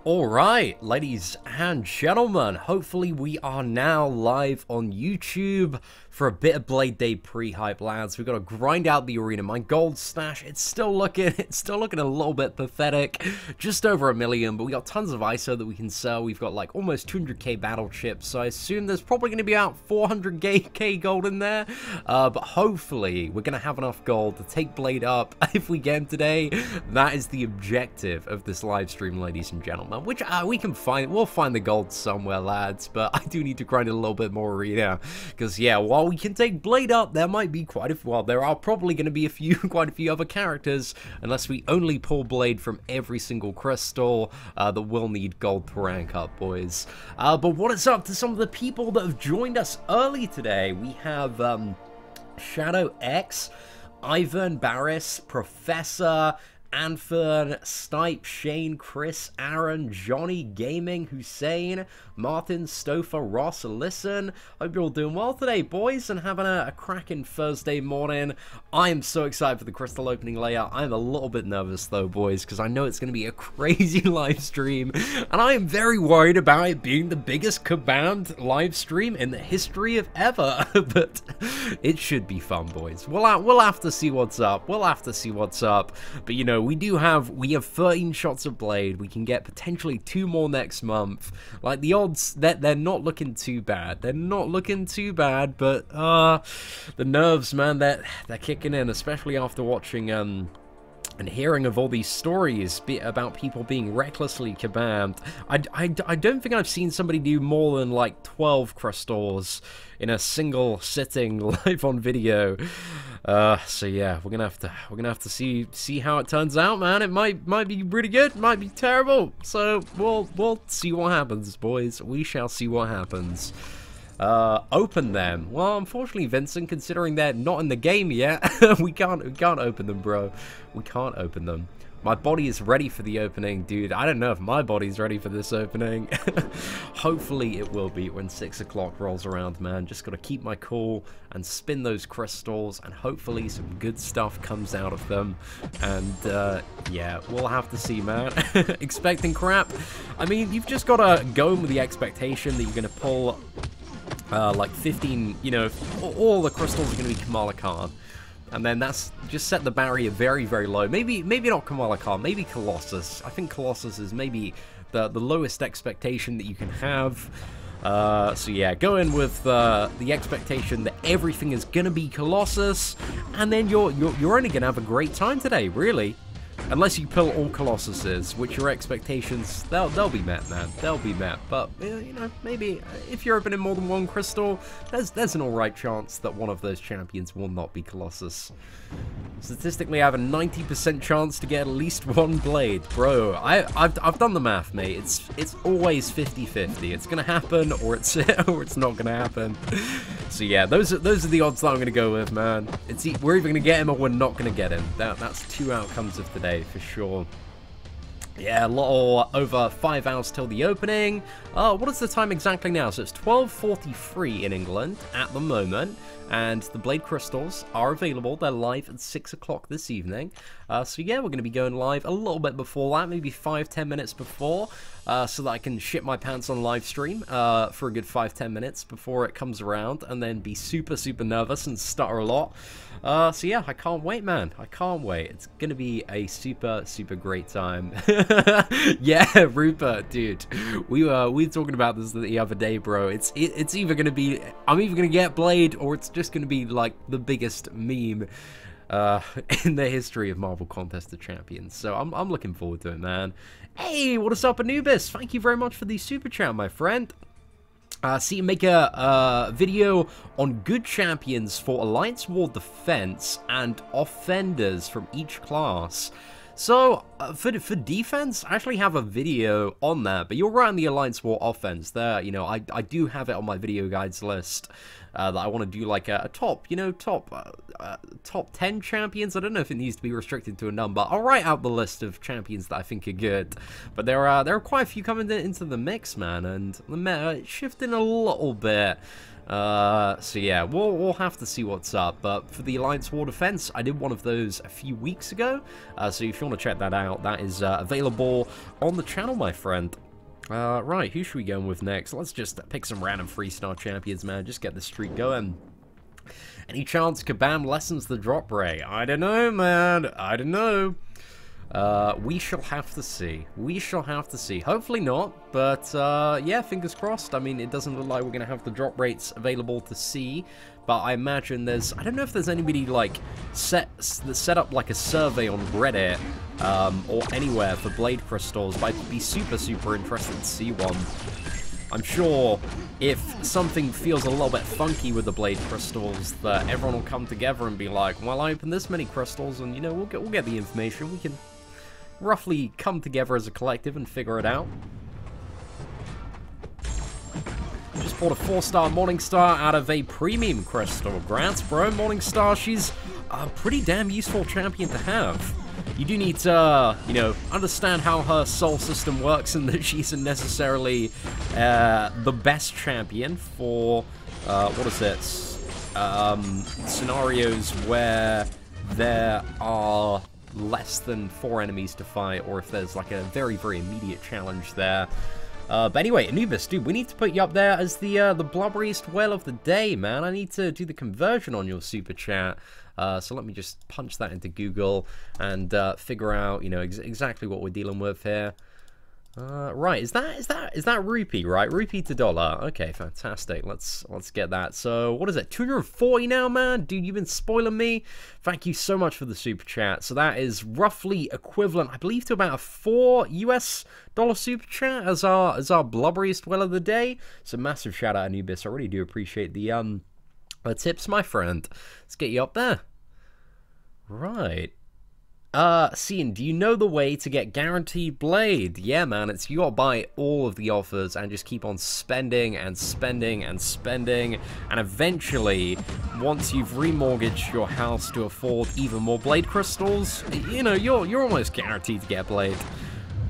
Alright, ladies and gentlemen, hopefully we are now live on YouTube for a bit of Blade Day pre-hype, lads. We've got to grind out the arena. My gold stash, it's still looking a little bit pathetic. Just over 1 million, but we got tons of ISO that we can sell. We've got like almost 200k battle chips, so I assume there's probably going to be about 400k gold in there. But hopefully we're going to have enough gold to take Blade up if we get him today. That is the objective of this live stream, ladies and gentlemen. Which we can find. We'll find the gold somewhere, lads. But I do need to grind a little bit more arena, because yeah, while we can take Blade up, there might be there are probably going to be quite a few other characters, unless we only pull Blade from every single crystal, that will need gold to rank up, boys. But what is up to some of the people that have joined us early today? We have Shadow X, Ivan Barris, Professor, Anfern, Stipe, Shane, Chris, Aaron, Johnny, Gaming, Hussein, Martin, Stouffer, Ross, listen. Hope you're all doing well today, boys, and having a cracking Thursday morning. I am so excited for the crystal opening layout. I'm a little bit nervous, though, boys, because I know it's going to be a crazy live stream, and I am very worried about it being the biggest kabammed live stream in the history of ever. But it should be fun, boys. We'll have to see what's up. We'll have to see what's up. But, you know, we have 13 shots of Blade. We can get potentially 2 more next month. Like, the odds that they're not looking too bad. They're not looking too bad, but the nerves, man, they're kicking in, especially after watching and hearing of all these stories about people being recklessly kabammed. I don't think I've seen somebody do more than like 12 crystals in a single sitting live on video. So yeah, we're gonna have to see how it turns out, man. It might be really good, might be terrible. So we'll see what happens, boys. We shall see what happens. Open them. Well, unfortunately, Vincent, considering they're not in the game yet, we can't open them, bro. We can't open them. My body is ready for the opening, dude. I don't know if my body's ready for this opening. Hopefully it will be when 6 o'clock rolls around, man. Just gotta keep my cool and spin those crystals, and hopefully some good stuff comes out of them. And yeah, we'll have to see, man. Expecting crap. I mean, you've just gotta go in with the expectation that you're gonna pull like 15, you know, all the crystals are going to be Kamala Khan. And then that's just set the barrier very, very low. Maybe not Kamala Khan, maybe Colossus. I think Colossus is maybe the lowest expectation that you can have. So yeah, go in with the expectation that everything is going to be Colossus, and then you're only going to have a great time today, really. Unless you pull all Colossuses, which your expectations, they'll be met, man. They'll be met. But, you know, maybe if you're opening more than one crystal, there's an alright chance that one of those champions will not be Colossus. Statistically, I have a 90% chance to get at least one Blade. Bro, I've done the math, mate. It's always 50-50. It's gonna happen, or it's not gonna happen. So yeah, those are the odds that I'm gonna go with, man. We're either gonna get him or we're not gonna get him. That's 2 outcomes of today for sure. Yeah, a lot over 5 hours till the opening. What is the time exactly now? So it's 12:43 in England at the moment, and the Blade crystals are available. They're live at 6 o'clock this evening. So yeah, we're going to be going live a little bit before that, maybe 5-10 minutes before, so that I can shit my pants on live stream for a good 5-10 minutes before it comes around, and then be super nervous and stutter a lot. So yeah, I can't wait, man. I can't wait. It's gonna be a super great time. Yeah, Rupert, dude. We were talking about this the other day, bro. It's either gonna be, I'm either gonna get Blade, or it's just gonna be like the biggest meme in the history of Marvel Contest of Champions. So I'm looking forward to it, man. Hey, what is up, Anubis? Thank you very much for the super chat, my friend. See you make a video on good champions for Alliance War Defense and offenders from each class. So, for defense, I actually have a video on that, but you're right on the Alliance War offense there. You know, I do have it on my video guides list. That I want to do like a top, you know, top 10 champions. I don't know if it needs to be restricted to a number. I'll write out the list of champions that I think are good, but there are quite a few coming into the mix, man, and the meta shifting a little bit. So yeah, we'll have to see what's up. But for the Alliance War Defense, I did one of those a few weeks ago. So if you want to check that out, that is available on the channel, my friend. Right, who should we go with next? Let's just pick some random 3-star champions, man. Just get the streak going. Any chance Kabam lessens the drop rate? I don't know, man. I don't know. We shall have to see. We shall have to see. Hopefully not, but yeah, fingers crossed. I mean, it doesn't look like we're going to have the drop rates available to see, but I imagine there's... I don't know if there's anybody, like, set up, like, a survey on Reddit or anywhere for blade crystals, but I'd be super, super interested to see one. I'm sure if something feels a little bit funky with the blade crystals, that everyone will come together and be like, well, I opened this many crystals, and, you know, we'll get the information. We can roughly come together as a collective and figure it out. Just bought a 4-star Morningstar out of a premium crystal. Grants, bro. Morningstar, she's a pretty damn useful champion to have. You do need to, you know, understand how her soul system works, and that she isn't necessarily the best champion for, what is it, scenarios where there are less than 4 enemies to fight, or if there's like a very, very immediate challenge there. But anyway, Anubis, dude, we need to put you up there as the blubberiest whale of the day, man. I need to do the conversion on your super chat. So let me just punch that into Google and figure out, you know, exactly what we're dealing with here. Right, is that rupee, right? Rupee to dollar. Okay, fantastic. Let's get that. So what is it? 240 now, man? Dude, you've been spoiling me. Thank you so much for the super chat. So that is roughly equivalent, I believe, to about a $4 US super chat as our blubberiest whale of the day. So massive shout out, Anubis. I really do appreciate the tips, my friend. Let's get you up there. Right. Cian, do you know the way to get guaranteed blade? Yeah, man, it's you gotta buy all of the offers and just keep on spending and spending and spending, and eventually, once you've remortgaged your house to afford even more blade crystals, you know, you're almost guaranteed to get blade.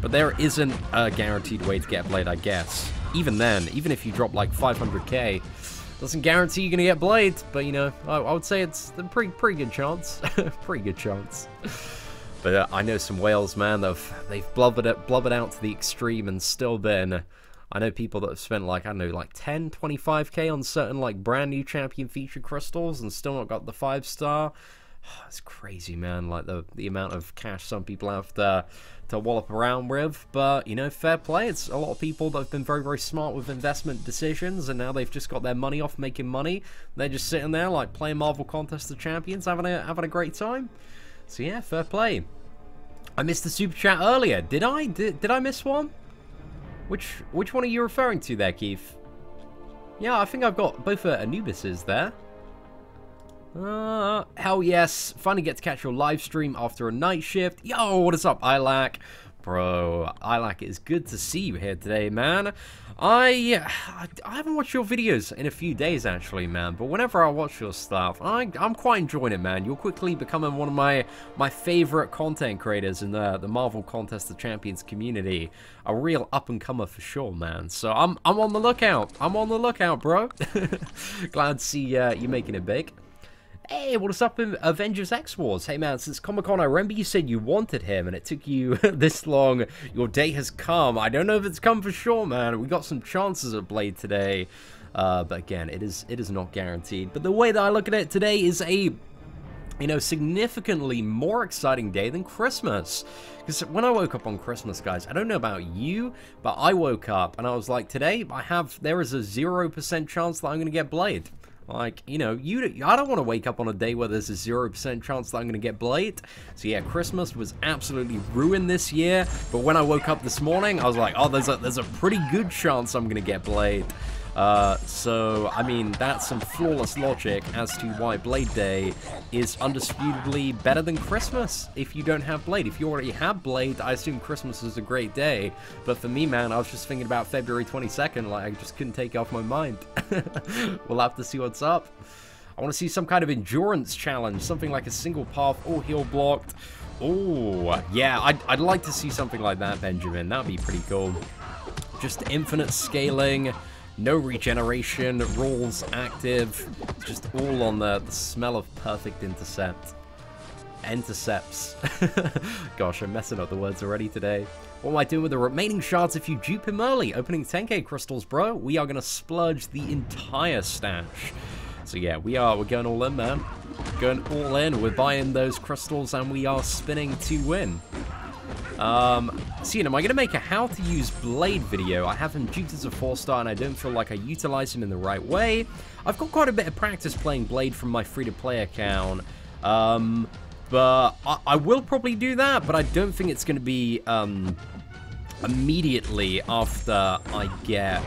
But there isn't a guaranteed way to get blade, I guess. Even then, even if you drop like 500k, doesn't guarantee you're gonna get blade, but you know, I would say it's a pretty good chance. Pretty good chance. But I know some whales, man, they've blubbered out to the extreme and still been... I know people that have spent, like, I don't know, like 10, 25k on certain, like, brand new champion feature crystals and still not got the 5-star. It's crazy, man, like, the amount of cash some people have to wallop around with. But, you know, fair play. It's a lot of people that have been very, very smart with investment decisions, and now they've just got their money off making money. They're just sitting there, like, playing Marvel Contest of Champions, having a great time. So yeah, fair play. I missed the super chat earlier. Did I? Did I miss one? Which one are you referring to there, Keith? Yeah, I think I've got both Anubises there. Hell yes. Finally get to catch your live stream after a night shift. Yo, what is up, Ilac? Bro, Ilac, it's good to see you here today, man. I haven't watched your videos in a few days, actually, man. But whenever I watch your stuff, I'm quite enjoying it, man. You're quickly becoming one of my favorite content creators in the Marvel Contest of Champions community. A real up-and-comer for sure, man. So I'm on the lookout. I'm on the lookout, bro. Glad to see you making it big. Hey, what is up in Avengers X-Wars? Hey, man, since Comic-Con, I remember you said you wanted him, and it took you this long. Your day has come. I don't know if it's come for sure, man. We got some chances at Blade today. But again, it is not guaranteed. But the way that I look at it today is a, you know, significantly more exciting day than Christmas. Because when I woke up on Christmas, guys, I don't know about you, but I woke up and I was like, today, there is a 0% chance that I'm going to get Blade. Like, you know, I don't want to wake up on a day where there's a 0% chance that I'm going to get Blade. So yeah, Christmas was absolutely ruined this year. But when I woke up this morning, I was like, oh, there's a pretty good chance I'm going to get Blade. So, I mean, that's some flawless logic as to why Blade Day is undisputably better than Christmas if you don't have Blade. If you already have Blade, I assume Christmas is a great day. But for me, man, I was just thinking about February 22nd, like, I just couldn't take it off my mind. We'll have to see what's up. I want to see some kind of endurance challenge, something like a single path, all heal blocked. Oh, yeah, I'd like to see something like that, Benjamin. That'd be pretty cool. Just infinite scaling. No regeneration, rules active, just all on the smell of perfect intercept. Intercepts. Gosh, I'm messing up the words already today. What am I doing with the remaining shards if you dupe him early? Opening 10k crystals, bro. We are going to splurge the entire stash. So yeah, we're going all in, man. Going all in. We're buying those crystals and we are spinning to win. So, you know, am I going to make a how to use Blade video? I have him duped as a 4-star and I don't feel like I utilize him in the right way. I've got quite a bit of practice playing Blade from my free-to-play account. But I will probably do that, but I don't think it's going to be immediately after I get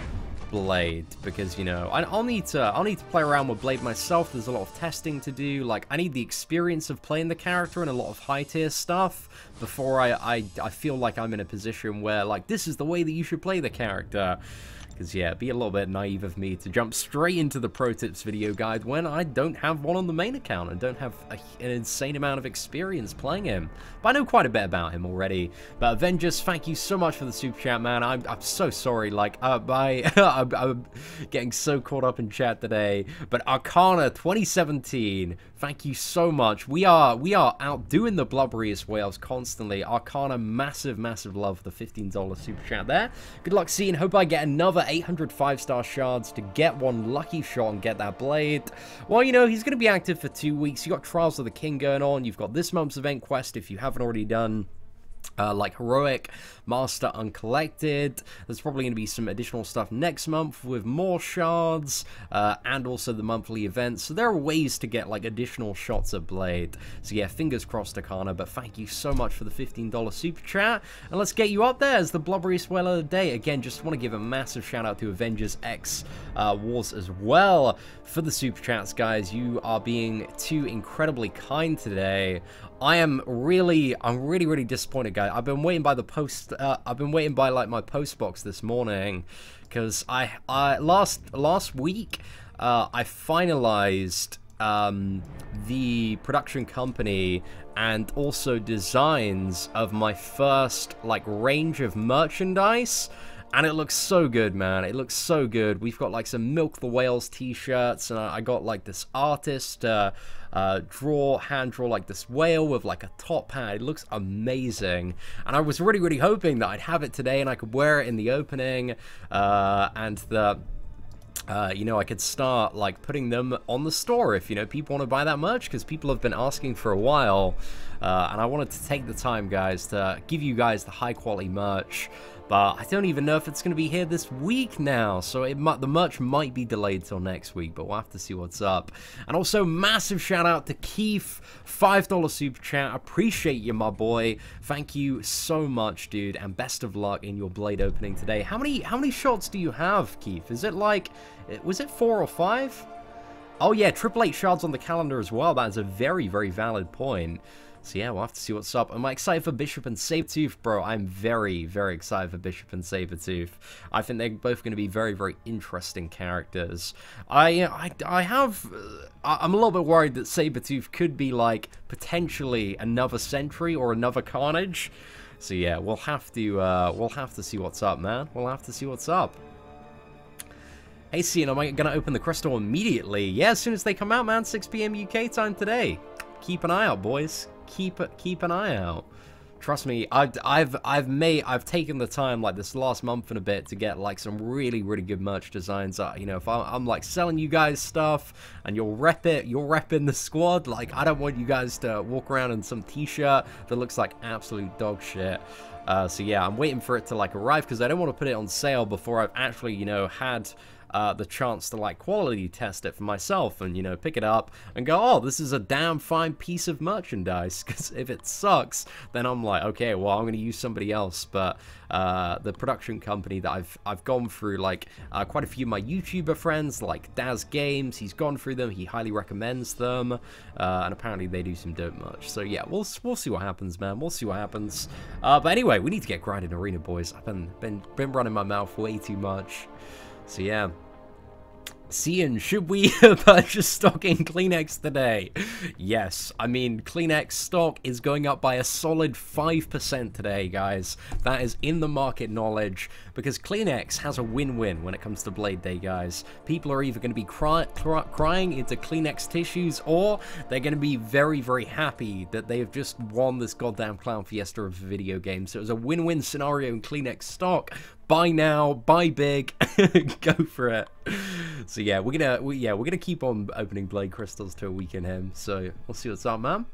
Blade, because, you know, I'll need to play around with Blade myself. There's a lot of testing to do. Like, I need the experience of playing the character and a lot of high-tier stuff before I feel like I'm in a position where, like, this is the way that you should play the character. Because, yeah, it'd be a little bit naive of me to jump straight into the pro tips video guide when I don't have one on the main account and don't have an insane amount of experience playing him. But I know quite a bit about him already. But Avengers, thank you so much for the super chat, man. I'm so sorry. Like, I'm getting so caught up in chat today. But Arcana 2017, thank you so much. We are outdoing the blubberiest whales constantly. Arcana, massive love for the $15 super chat there. Good luck seeing. Hope I get another 800 5-star shards to get one lucky shot and get that Blade. Well, you know, he's going to be active for 2 weeks. You got Trials of the King going on. You've got this month's event quest if you haven't already done. Like Heroic, Master Uncollected. There's probably going to be some additional stuff next month with more shards, and also the monthly events. So there are ways to get, like, additional shots of Blade. So yeah, fingers crossed, Arcana, but thank you so much for the $15 super chat. And let's get you up there as the blubberiest whale of the day. Again, just want to give a massive shout out to Avengers X Wars as well for the super chats, guys. You are being too incredibly kind today. I'm really disappointed, guys. I've been waiting by the post. I've been waiting by, like, my post box this morning, because I last week I finalized the production company and also designs of my first, like, range of merchandise. And it looks so good, man. It looks so good. We've got, like, some Milk the Whales t-shirts, and I got, like, this artist hand draw, like, this whale with, like, a top hat. It looks amazing. And I was really hoping that I'd have it today and I could wear it in the opening, and the... you know, I could start, like, putting them on the store if, you know, people want to buy that merch, because people have been asking for a while, and I wanted to take the time, guys, to give you guys the high-quality merch. But I don't even know if it's going to be here this week now, so the merch might be delayed till next week, but we'll have to see what's up. And also, massive shout out to Keith, $5 super chat. Appreciate you, my boy. Thank you so much, dude, and best of luck in your Blade opening today. How many shots do you have, Keith? Is it like, was it 4 or 5? Oh yeah, 888 shards on the calendar as well. That is a very valid point. So yeah, we'll have to see what's up. Am I excited for Bishop and Sabretooth? Bro, I'm very excited for Bishop and Sabretooth. I think they're both going to be very interesting characters. I'm a little bit worried that Sabretooth could be, like, potentially another Sentry or another Carnage. So yeah, we'll have to see what's up, man. We'll have to see what's up. Hey, Cian, am I going to open the crystal immediately? Yeah, as soon as they come out, man. 6 p.m. UK time today. Keep an eye out, boys. Keep an eye out. Trust me, I've taken the time, like, this last month and a bit to get, like, some really good merch designs. You know, if I'm like selling you guys stuff and you're repping the squad, like, I don't want you guys to walk around in some t-shirt that looks like absolute dog shit. So yeah, I'm waiting for it to, like, arrive, because I don't want to put it on sale before I've actually, you know, had the chance to, like, quality test it for myself and, you know, pick it up and go, oh, this is a damn fine piece of merchandise. Because if it sucks, then I'm like, okay, well, I'm going to use somebody else. But the production company that I've gone through, like, quite a few of my YouTuber friends, like Daz Games, he's gone through them, he highly recommends them, and apparently they do some dope merch. So yeah, we'll see what happens, man. We'll see what happens. But anyway, we need to get grinding arena, boys. I've been running my mouth way too much. So yeah, Cian, should we purchase stock in Kleenex today? Yes, I mean, Kleenex stock is going up by a solid 5% today, guys. That is in the market knowledge, because Kleenex has a win-win when it comes to Blade Day, guys. People are either going to be crying into Kleenex tissues, or they're going to be very, very happy that they have just won this goddamn Clown Fiesta of a video game. So it was a win-win scenario in Kleenex stock. Buy now, buy big, go for it. So yeah, we're gonna keep on opening blade crystals till we can him. So we'll see what's up, man.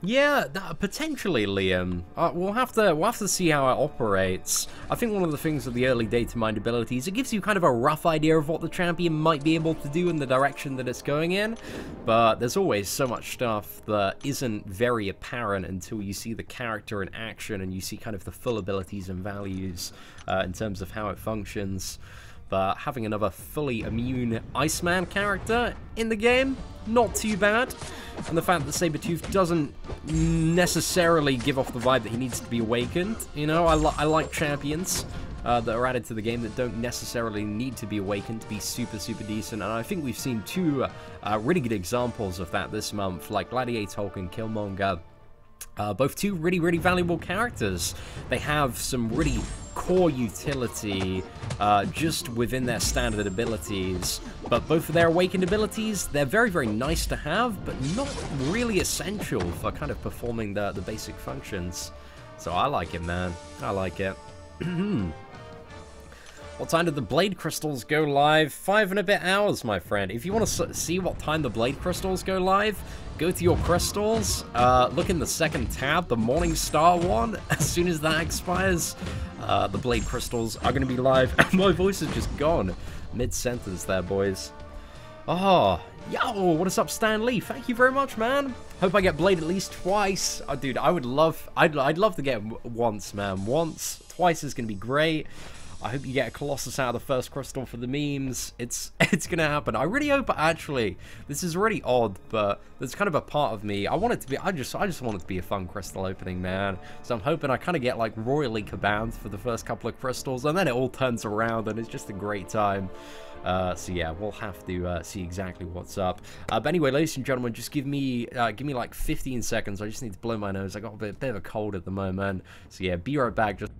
Yeah, potentially, Liam. We'll have to see how it operates. I think one of the things with the early data mined abilities, it gives you kind of a rough idea of what the champion might be able to do in the direction that it's going in. But there's always so much stuff that isn't very apparent until you see the character in action and you see kind of the full abilities and values in terms of how it functions. But having another fully immune Iceman character in the game, not too bad. And the fact that Sabretooth doesn't necessarily give off the vibe that he needs to be awakened. You know, I like champions that are added to the game that don't necessarily need to be awakened to be super, super decent. And I think we've seen two really good examples of that this month, like Gladiator Hulk and Killmonger. Both two really, really valuable characters. They have some really core utility just within their standard abilities, but both of their awakened abilities, they're very, very nice to have, but not really essential for kind of performing the basic functions. So I like it, man. I like it. What time did the Blade Crystals go live? 5 and a bit hours, my friend. If you want to see what time the Blade Crystals go live, go to your crystals, look in the second tab, the Morning Star one. As soon as that expires, the Blade Crystals are going to be live. And my voice is just gone mid-sentence there, boys. Oh, yo, what is up, Stan Lee? Thank you very much, man. Hope I get Blade at least twice. Oh, dude, I'd love to get once, man. Once. Twice is going to be great. I hope you get a Colossus out of the first crystal for the memes. It's gonna happen. I really hope, actually, this is really odd, but there's kind of a part of me. I want it to be, I just want it to be a fun crystal opening, man. So I'm hoping I kind of get like royally kabammed for the first couple of crystals, and then it all turns around and it's just a great time. So yeah, we'll have to see exactly what's up. But anyway, ladies and gentlemen, just give me like 15 seconds. I just need to blow my nose. I got a bit of a cold at the moment. So yeah, be right back. Just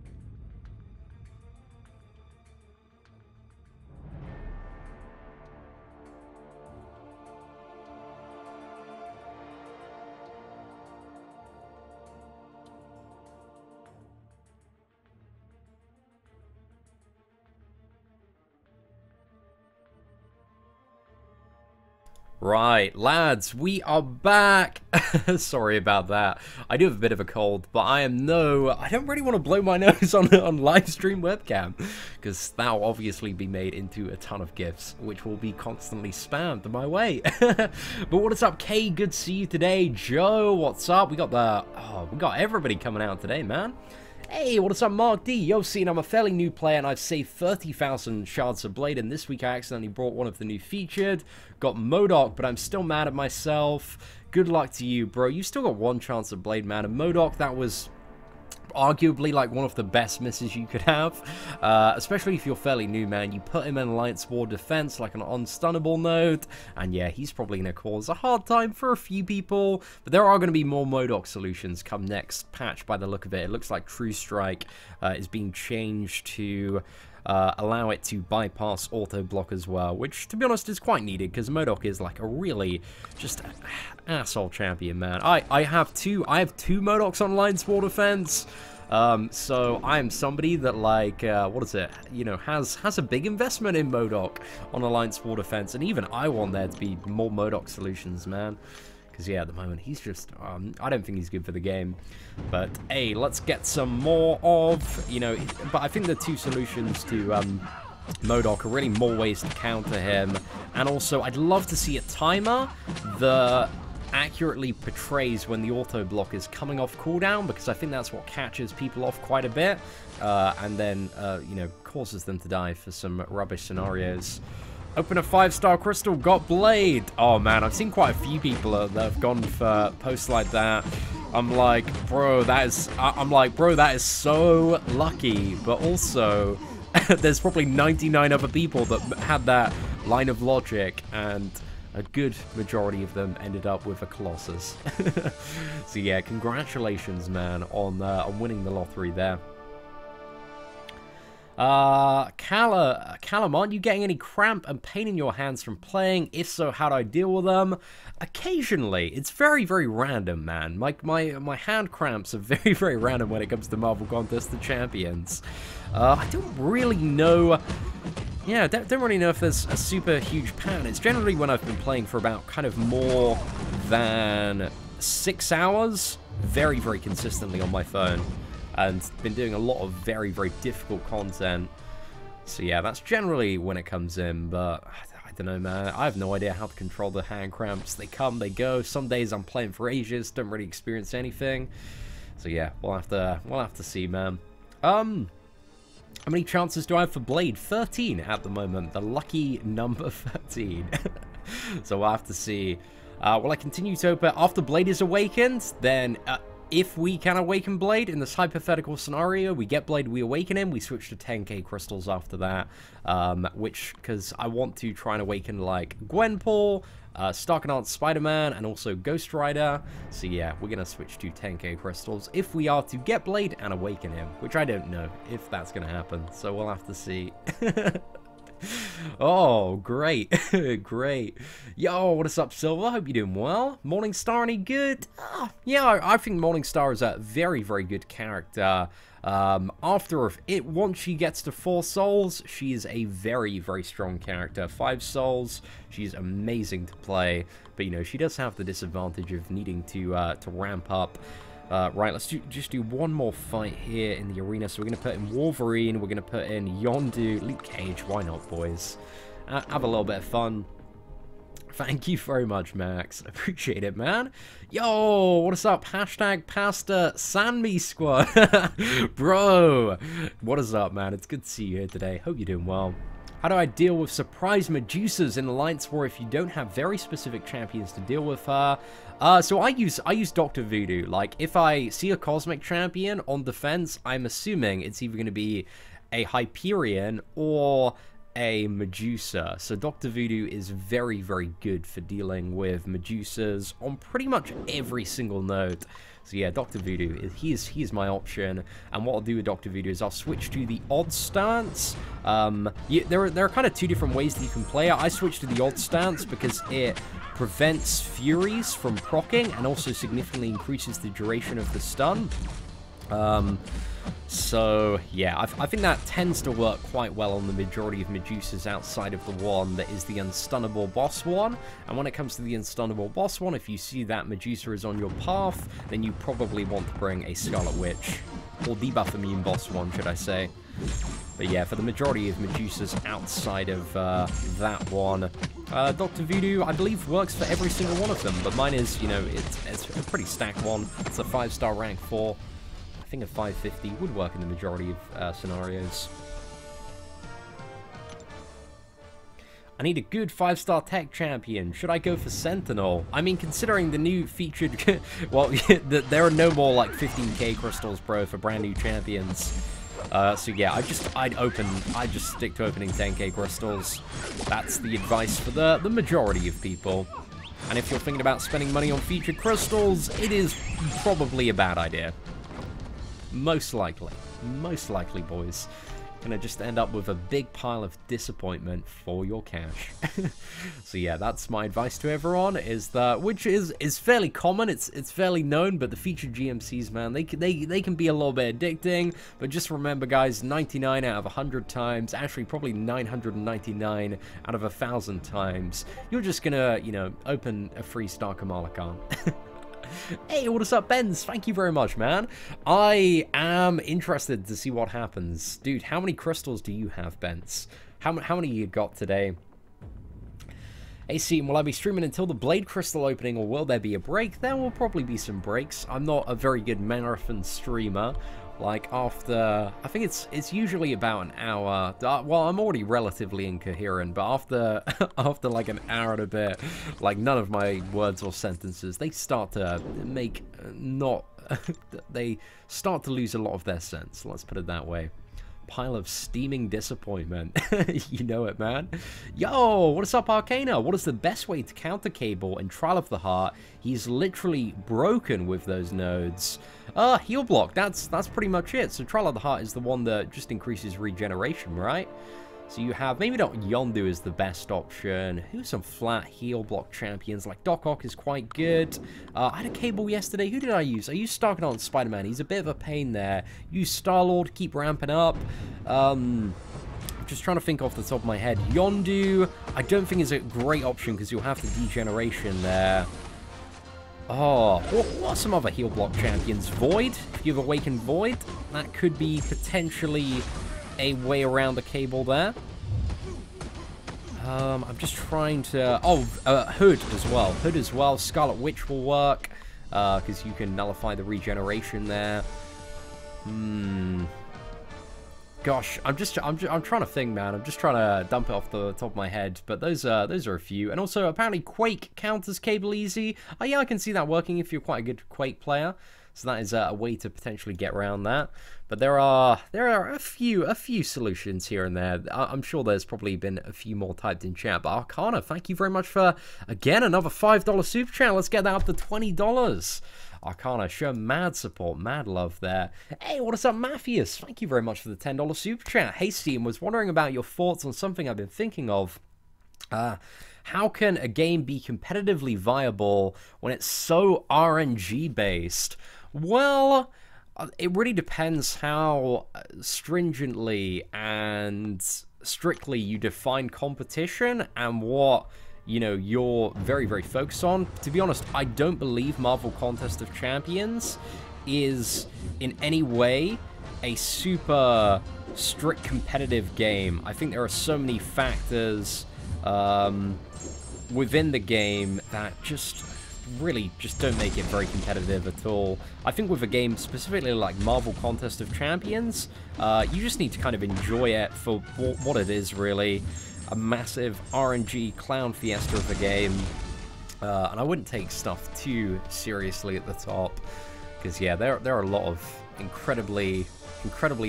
right, lads, we are back. Sorry about that. I do have a bit of a cold, but I don't really want to blow my nose on live stream webcam, because that'll obviously be made into a ton of GIFs, which will be constantly spammed my way. But what is up, Kay? Good to see you today. Joe, what's up? We got everybody coming out today, man. Hey, what is up, Mark D? Yo, Scene, I'm a fairly new player and I've saved 30,000 shards of Blade, and this week I accidentally brought one of the new featured. Got MODOK, but I'm still mad at myself. Good luck to you, bro. You still got one chance of Blade, man. And MODOK, that was arguably like one of the best misses you could have, especially if you're fairly new, man. You put him in Alliance War Defense like an unstunnable node, and yeah, he's probably going to cause a hard time for a few people, but there are going to be more MODOK solutions come next patch by the look of it. It looks like True Strike is being changed to allow it to bypass auto block as well, which to be honest is quite needed, because MODOK is like a really just asshole champion, man. I have two MODOKs on Alliance War Defense, so I am somebody that, like, what is it, you know, has a big investment in MODOK on Alliance War Defense, and even I want there to be more MODOK solutions, man. Because, yeah, at the moment, he's just, I don't think he's good for the game. But, hey, let's get some more of, you know, but I think the two solutions to MODOK are really more ways to counter him. And also, I'd love to see a timer that accurately portrays when the auto block is coming off cooldown, because I think that's what catches people off quite a bit. And then, you know, causes them to die for some rubbish scenarios. Open a 5-star crystal, got Blade. Oh man, I've seen quite a few people that have gone for posts like that. I'm like, bro, that is so lucky, but also there's probably 99 other people that had that line of logic, and a good majority of them ended up with a Colossus. So yeah, congratulations, man, on winning the lottery there. Callum, aren't you getting any cramp and pain in your hands from playing? If so, how do I deal with them? Occasionally. It's very, very random, man. My hand cramps are very, very random when it comes to Marvel Contest of Champions. I don't really know... Yeah, don't really know if there's a super huge pattern. It's generally when I've been playing for about kind of more than 6 hours, very, very consistently on my phone. And been doing a lot of very, very difficult content. So yeah, that's generally when it comes in, but I don't know, man. I have no idea how to control the hand cramps. They come, they go. Some days I'm playing for ages, don't really experience anything. So yeah, we'll have to see, man. How many chances do I have for Blade? 13 at the moment. The lucky number 13. So we'll have to see. Will I continue to open after Blade is awakened? Then if we can awaken Blade in this hypothetical scenario, we get Blade, we awaken him, we switch to 10k crystals after that, because I want to try and awaken, like, Gwenpool, Starknot, Spider-Man, and also Ghost Rider. So yeah, we're going to switch to 10k crystals if we are to get Blade and awaken him, which I don't know if that's going to happen, so we'll have to see. Oh, great. Great. Yo, what is up, Silver? Hope you're doing well. Morningstar, any good? Yeah, I think Morningstar is a very, very good character. Once she gets to 4 souls, she is a very, very strong character. 5 souls, she's amazing to play. But, you know, she does have the disadvantage of needing to ramp up. Right, let's just do one more fight here in the arena. So we're going to put in Wolverine, we're going to put in Yondu, Luke Cage, why not, boys? Have a little bit of fun. Thank you very much, Max. Appreciate it, man. Yo, what is up? Hashtag Pasta Sanmi Squad. Bro, what is up, man? It's good to see you here today. Hope you're doing well. How do I deal with surprise Medusas in Alliance War if you don't have very specific champions to deal with her? So I use Dr. Voodoo. Like, if I see a Cosmic Champion on defense, I'm assuming it's either going to be a Hyperion or a Medusa. So Dr. Voodoo is very, very good for dealing with Medusas on pretty much every single node. So yeah, Dr. Voodoo, he is my option, and what I'll do with Dr. Voodoo is I'll switch to the odd stance. There are kind of 2 different ways that you can play it. I switch to the odd stance because it prevents Furies from proccing and also significantly increases the duration of the stun. So yeah, I think that tends to work quite well on the majority of Medusas outside of the one that is the unstunnable boss one. And when it comes to the unstunnable boss one, if you see that Medusa is on your path, then you probably want to bring a Scarlet Witch, or debuff immune boss one, should I say. But yeah, for the majority of Medusas outside of that one, Dr. Voodoo, I believe, works for every single one of them. But mine is, you know, it's a pretty stacked one. It's a 5-star rank 4. I think a 550 would work in the majority of scenarios. I need a good 5-star tech champion. Should I go for Sentinel? I mean, considering the new featured... well, there are no more, like, 15k crystals, bro, for brand new champions. So yeah, I'd just stick to opening 10k crystals. That's the advice for the majority of people. And if you're thinking about spending money on featured crystals, it is probably a bad idea. Most likely, boys. Gonna just end up with a big pile of disappointment for your cash. So yeah, that's my advice to everyone, is that, which is fairly common, it's fairly known, but the featured GMCs, man, they can be a little bit addicting. But just remember, guys, 99 out of 100 times, actually probably 999 out of 1,000 times, you're just gonna, you know, open a free Star Kamala Khan. Hey, what is up, Benz? Thank you very much, man. I am interested to see what happens. Dude, how many crystals do you have, Benz? How many you got today? Hey, Seam, will I be streaming until the Blade Crystal opening, or will there be a break? There will probably be some breaks. I'm not a very good marathon streamer. Like, after... I think it's usually about an hour. Well, I'm already relatively incoherent, but after, after like an hour and a bit, like, none of my words or sentences, they start to make not... they start to lose a lot of their sense, let's put it that way. Pile of steaming disappointment. You know it, man. Yo, what is up, Arcana? What is the best way to counter Cable in Trial of the Heart? He's literally broken with those nodes. Heal block. That's pretty much it. So Trial of the Heart is the one that just increases regeneration, right? So you have, maybe not Yondu is the best option. Who's some flat heal block champions? Like Doc Ock is quite good. I had a Cable yesterday. Who did I use? I used Starkadon on Spider-Man. He's a bit of a pain there. Use Star-Lord, keep ramping up. Just trying to think off the top of my head. Yondu, I don't think is a great option because you'll have the degeneration there. Oh, what are some other heal block champions? Void? If you have Awakened Void, that could be potentially a way around the Cable there. I'm just trying to... Oh, Hood as well. Hood as well. Scarlet Witch will work, because you can nullify the regeneration there. Gosh, I'm trying to think, man. I'm just trying to dump it off the top of my head. But those are a few. And also, apparently, Quake counters Cable easy. Oh, yeah, I can see that working if you're quite a good Quake player. So that is a way to potentially get around that. But there are a few solutions here and there. I'm sure there's probably been a few more typed in chat. But Arcana, thank you very much for, again, another $5 super chat. Let's get that up to $20. Arcana, show mad support, mad love there. Hey, what is up, Matthias? Thank you very much for the $10 super chat. Hey, Steam, was wondering about your thoughts on something I've been thinking of. How can a game be competitively viable when it's so RNG based? Well, it really depends how stringently and strictly you define competition and what, you know, you're very, very focused on. To be honest, I don't believe Marvel Contest of Champions is in any way a super strict competitive game. I think there are so many factors within the game that just really just don't make it very competitive at all. I think with a game specifically like Marvel Contest of Champions, you just need to kind of enjoy it for what it is, really. A massive RNG clown fiesta of a game. And I wouldn't take stuff too seriously at the top, because yeah, there are a lot of incredibly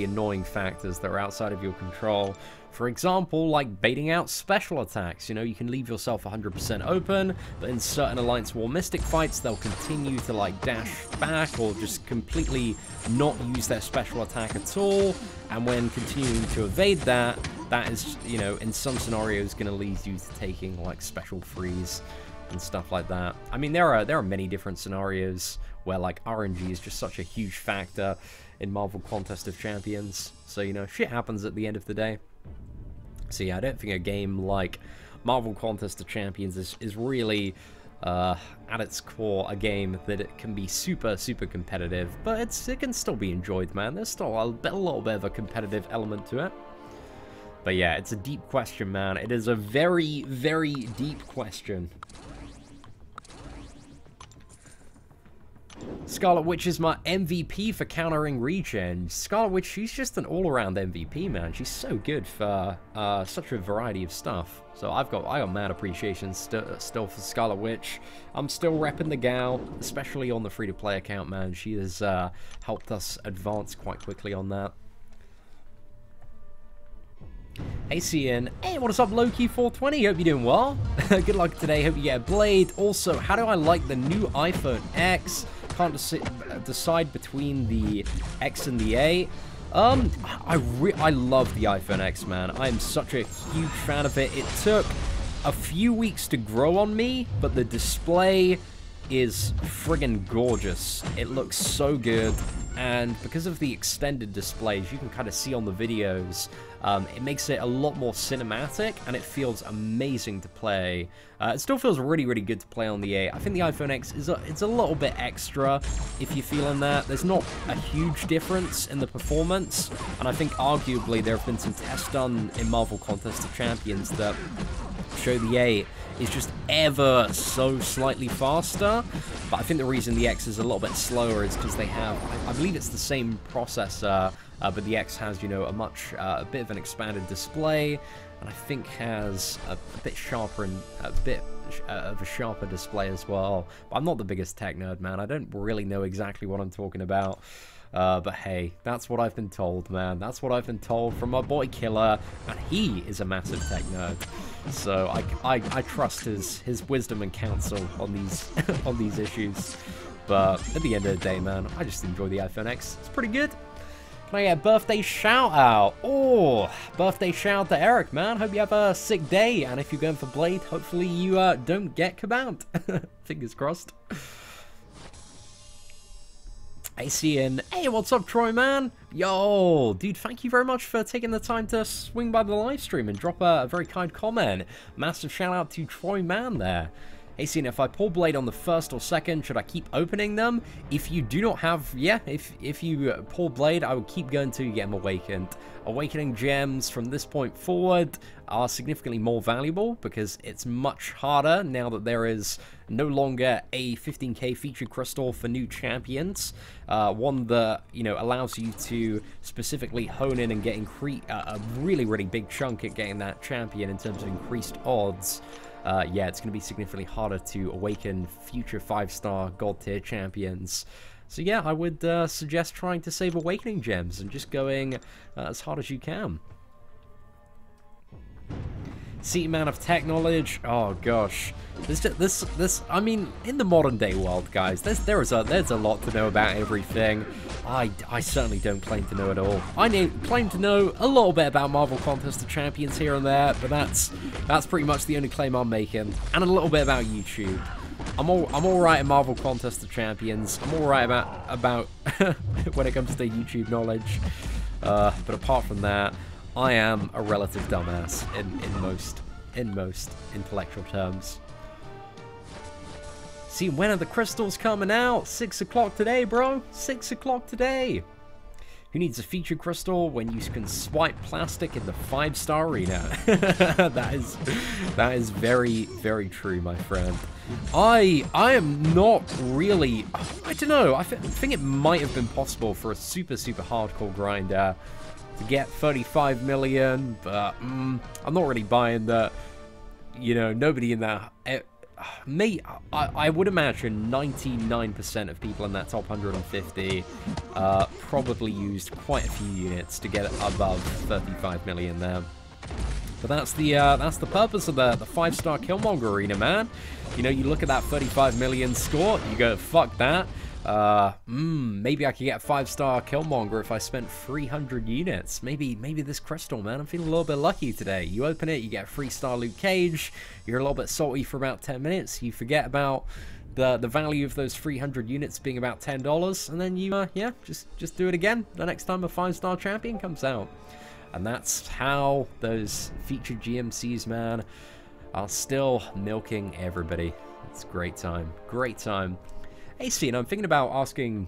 annoying factors that are outside of your control. For example, like baiting out special attacks. You know, you can leave yourself 100% open, but in certain Alliance War Mystic fights, they'll continue to like dash back or just completely not use their special attack at all. And when continuing to evade that, that is, you know, in some scenarios going to lead you to taking like special freeze and stuff like that. I mean, there are many different scenarios where like RNG is just such a huge factor in Marvel Contest of Champions. So, you know, shit happens at the end of the day. So yeah, I don't think a game like Marvel Contest of Champions is really, at its core, a game that it can be super, super competitive. But it can still be enjoyed, man. There's still a little bit of a competitive element to it. But yeah, it's a deep question, man. It is a very, very deep question. Scarlet Witch is my MVP for countering regen. Scarlet Witch, she's just an all-around MVP, man. She's so good for such a variety of stuff. So I got mad appreciation still for Scarlet Witch. I'm still repping the gal, especially on the free-to-play account, man. She has helped us advance quite quickly on that. Hey, CN. Hey, what is up, Loki420? Hope you're doing well. Good luck today. Hope you get a blade. Also, how do I like the new iPhone X? Can't decide between the X and the A. I love the iPhone X, man. I'm such a huge fan of it. It took a few weeks to grow on me, but the display is friggin' gorgeous. It looks so good, and because of the extended displays, you can kind of see on the videos, it makes it a lot more cinematic, and it feels amazing to play. It still feels really, really good to play on the 8. I think the iPhone X it's a little bit extra if you're feeling that. There's not a huge difference in the performance, and I think arguably there have been some tests done in Marvel Contest of Champions that show the 8 is just ever so slightly faster. But I think the reason the X is a little bit slower is because they have, I believe it's the same processor, but the X has, you know, a bit of an expanded display, and I think has a bit sharper and a bit of a sharper display as well. But I'm not the biggest tech nerd, man. I don't really know exactly what I'm talking about. But hey, that's what I've been told, man. That's what I've been told from my boy Killer, and he is a massive tech nerd. So I trust his wisdom and counsel on these on these issues. But at the end of the day, man, I just enjoy the iPhone X. It's pretty good. Can I get a birthday shout out? Oh, birthday shout out to Eric, man. Hope you have a sick day, and if you're going for Blade, hopefully you don't get kabound. Fingers crossed. Hey, Cian. Hey, what's up, Troy, man? Yo, dude, thank you very much for taking the time to swing by the live stream and drop a very kind comment. Massive shout out to Troy, man, there. Hey, Cian, if I pull Blade on the first or second, should I keep opening them? If you do not have, yeah, if you pull Blade, I would keep going until you get them awakened. Awakening gems from this point forward are significantly more valuable because it's much harder now that there is no longer a 15k featured crystal for new champions. One that, you know, allows you to specifically hone in and get a really, really big chunk at getting that champion in terms of increased odds. Yeah, it's going to be significantly harder to awaken future 5-star gold tier champions. So yeah, I would suggest trying to save awakening gems and just going as hard as you can. See, man of tech knowledge. Oh gosh, this. I mean, in the modern day world, guys, there's a lot to know about everything. I certainly don't claim to know it all. I claim to know a little bit about Marvel Contest of Champions here and there, but that's pretty much the only claim I'm making, and a little bit about YouTube. I'm all right at Marvel Contest of Champions. I'm all right about when it comes to YouTube knowledge. But apart from that, I am a relative dumbass in most intellectual terms. See, when are the crystals coming out? 6 o'clock today, bro. 6 o'clock today. Who needs a featured crystal when you can swipe plastic in the 5-star arena? that is very, very true, my friend. I am not really, I don't know, I think it might have been possible for a super, super hardcore grinder to get 35 million, but I'm not really buying that. You know, nobody in that, I would imagine 99% of people in that top 150 probably used quite a few units to get above 35 million there. But that's the purpose of the 5-star Killmonger arena, man. You know, you look at that 35 million score, you go, fuck that. Maybe I could get a 5-star Killmonger if I spent 300 units. Maybe this crystal, man. I'm feeling a little bit lucky today. You open it, you get a 3-star Luke Cage. You're a little bit salty for about 10 minutes. You forget about the value of those 300 units being about $10, and then you, yeah, just do it again the next time a 5-star champion comes out. And that's how those featured GMCs, man, are still milking everybody. It's a great time. Great time. Hey, Cian, I'm thinking about asking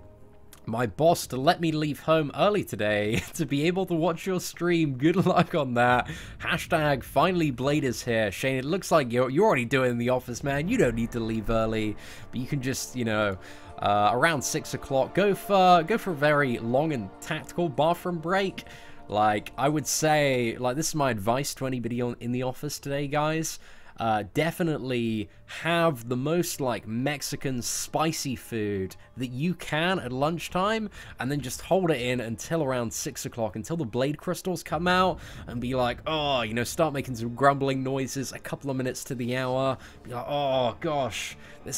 my boss to let me leave home early today to be able to watch your stream. Good luck on that. Hashtag finally Blade is here. Shane, it looks like you're already doing it in the office, man. You don't need to leave early, but you can just, you know, around 6 o'clock, go for a very long and tactical bathroom break. Like, I would say, like, this is my advice to anybody in the office today, guys. Definitely have the most, like, Mexican spicy food that you can at lunchtime, and then just hold it in until around 6 o'clock, until the blade crystals come out, and be like, oh, you know, start making some grumbling noises a couple of minutes to the hour, be like, oh gosh,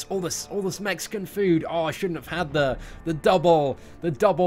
all this Mexican food, oh, I shouldn't have had the double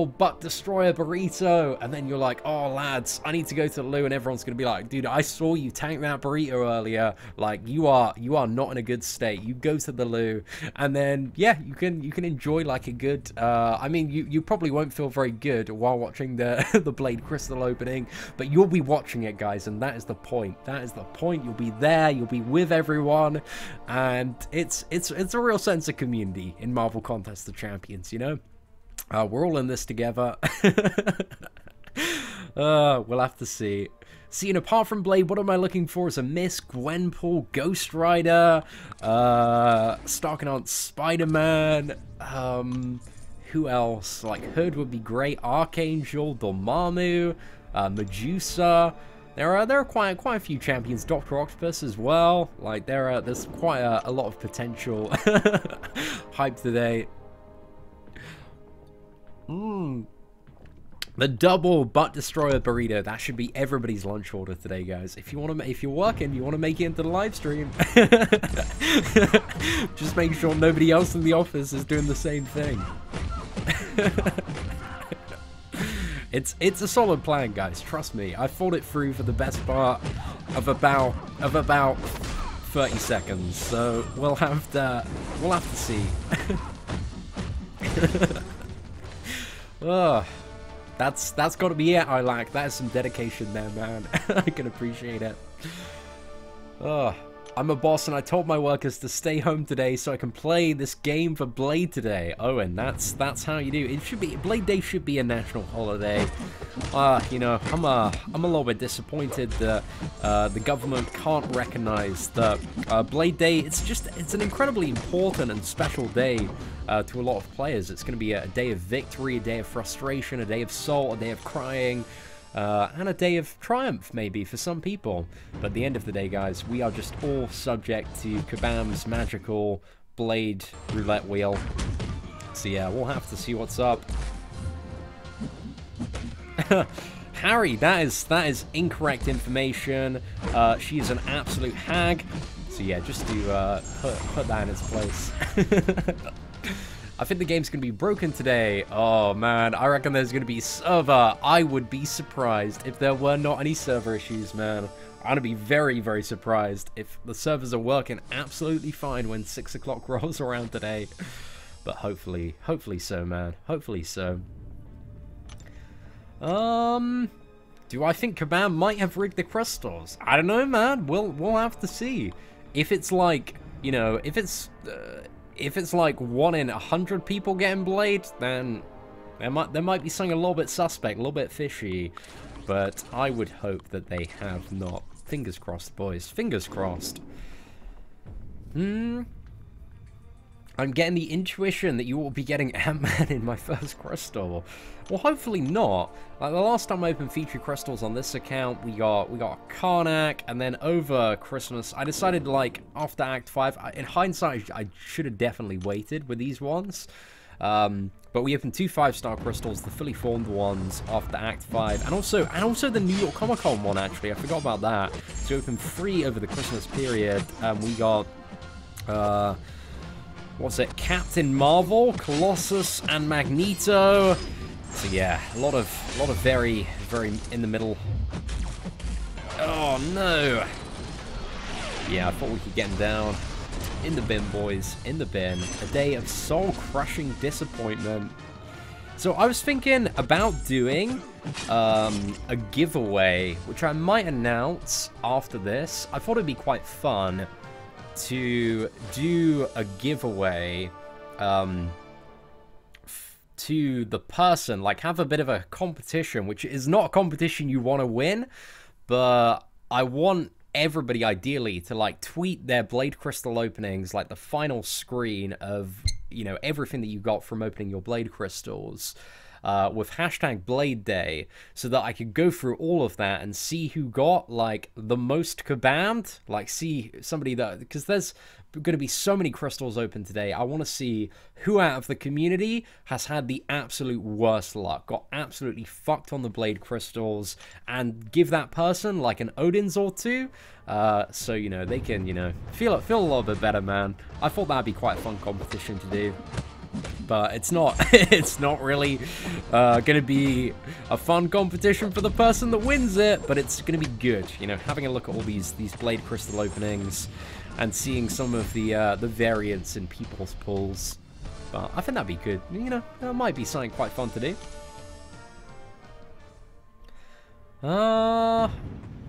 butt destroyer burrito, and then you're like, oh lads, I need to go to the loo, and everyone's gonna be like, dude, I saw you tank that burrito earlier, like, you are not in a good state. You go to the loo, and then yeah, you can enjoy like a good I mean, you probably won't feel very good while watching the the blade crystal opening, but you'll be watching it, guys, and that is the point. That is the point. You'll be there, you'll be with everyone, and it's a real sense of community in Marvel Contest of Champions, you know. We're all in this together. We'll have to see. See, and apart from Blade, what am I looking for as a miss? Gwenpool, Ghost Rider, Starkanaut, Spider-Man, who else? Like, Hood would be great, Archangel, Dormammu, Medusa. There are quite a few champions, Dr. Octopus as well. Like, there's quite a lot of potential hype today. The double butt destroyer burrito, that should be everybody's lunch order today, guys. If you're working, you want to make it into the live stream, just make sure nobody else in the office is doing the same thing. It's a solid plan, guys. Trust me. I thought it through for the best part of about 30 seconds. So we'll have to see. That's got to be it, I like. That is some dedication there, man. I can appreciate it. I'm a boss and I told my workers to stay home today so I can play this game for Blade today. Oh, and that's how you do. It should be, Blade Day should be a national holiday. You know, I'm a little bit disappointed that the government can't recognize that Blade Day, it's an incredibly important and special day to a lot of players. It's going to be a day of victory, a day of frustration, a day of soul, a day of crying, and a day of triumph, maybe, for some people. But at the end of the day, guys, we are just all subject to Kabam's magical Blade roulette wheel. So yeah, we'll have to see what's up. Harry, that is incorrect information. She is an absolute hag. So yeah, just to put that in its place. I think the game's going to be broken today. Oh, man. I reckon there's going to be server. I would be surprised if there were not any server issues, man. I'm going to be very, very surprised if the servers are working absolutely fine when 6 o'clock rolls around today. But hopefully so, man. Hopefully so. Do I think Kabam might have rigged the crystals? I don't know, man. We'll have to see. If it's like, you know, if it's like 1 in 100 people getting Blade, then there might be something a little bit suspect, a little bit fishy. But I would hope that they have not. Fingers crossed, boys. Fingers crossed. I'm getting the intuition that you will be getting Ant-Man in my first crystal. Well, hopefully not. Like, the last time I opened feature crystals on this account, we got Karnak, and then over Christmas, I decided, like, after Act 5, in hindsight, I should have definitely waited with these ones. But we opened 2 5-star crystals, the fully formed ones after Act 5, and also the New York Comic Con one, actually. I forgot about that. So we opened 3 over the Christmas period, and we got, what's it? Captain Marvel, Colossus, and Magneto. So yeah, a lot of very, very in the middle. Oh no! Yeah, I thought we could get him down. In the bin, boys. In the bin. A day of soul-crushing disappointment. So I was thinking about doing a giveaway, which I might announce after this. I thought it'd be quite fun to do a giveaway to the person, like have a bit of a competition, which is not a competition you want to win, but I want everybody ideally to like tweet their Blade Crystal openings, like the final screen of, you know, everything that you got from opening your Blade Crystals, with hashtag Blade Day, so that I could go through all of that and see who got like the most kabammed, like see somebody that, because there's going to be so many crystals open today. I want to see who out of the community has had the absolute worst luck, got absolutely fucked on the Blade Crystals, and give that person like an Odin's or two, so, you know, they can, you know, feel a little bit better, man. I thought that'd be quite a fun competition to do. But it's not it's not really gonna be a fun competition for the person that wins it, but it's gonna be good, you know, having a look at all these Blade Crystal openings and seeing some of the variants in people's pulls. But I think that'd be good, you know, that might be something quite fun to do.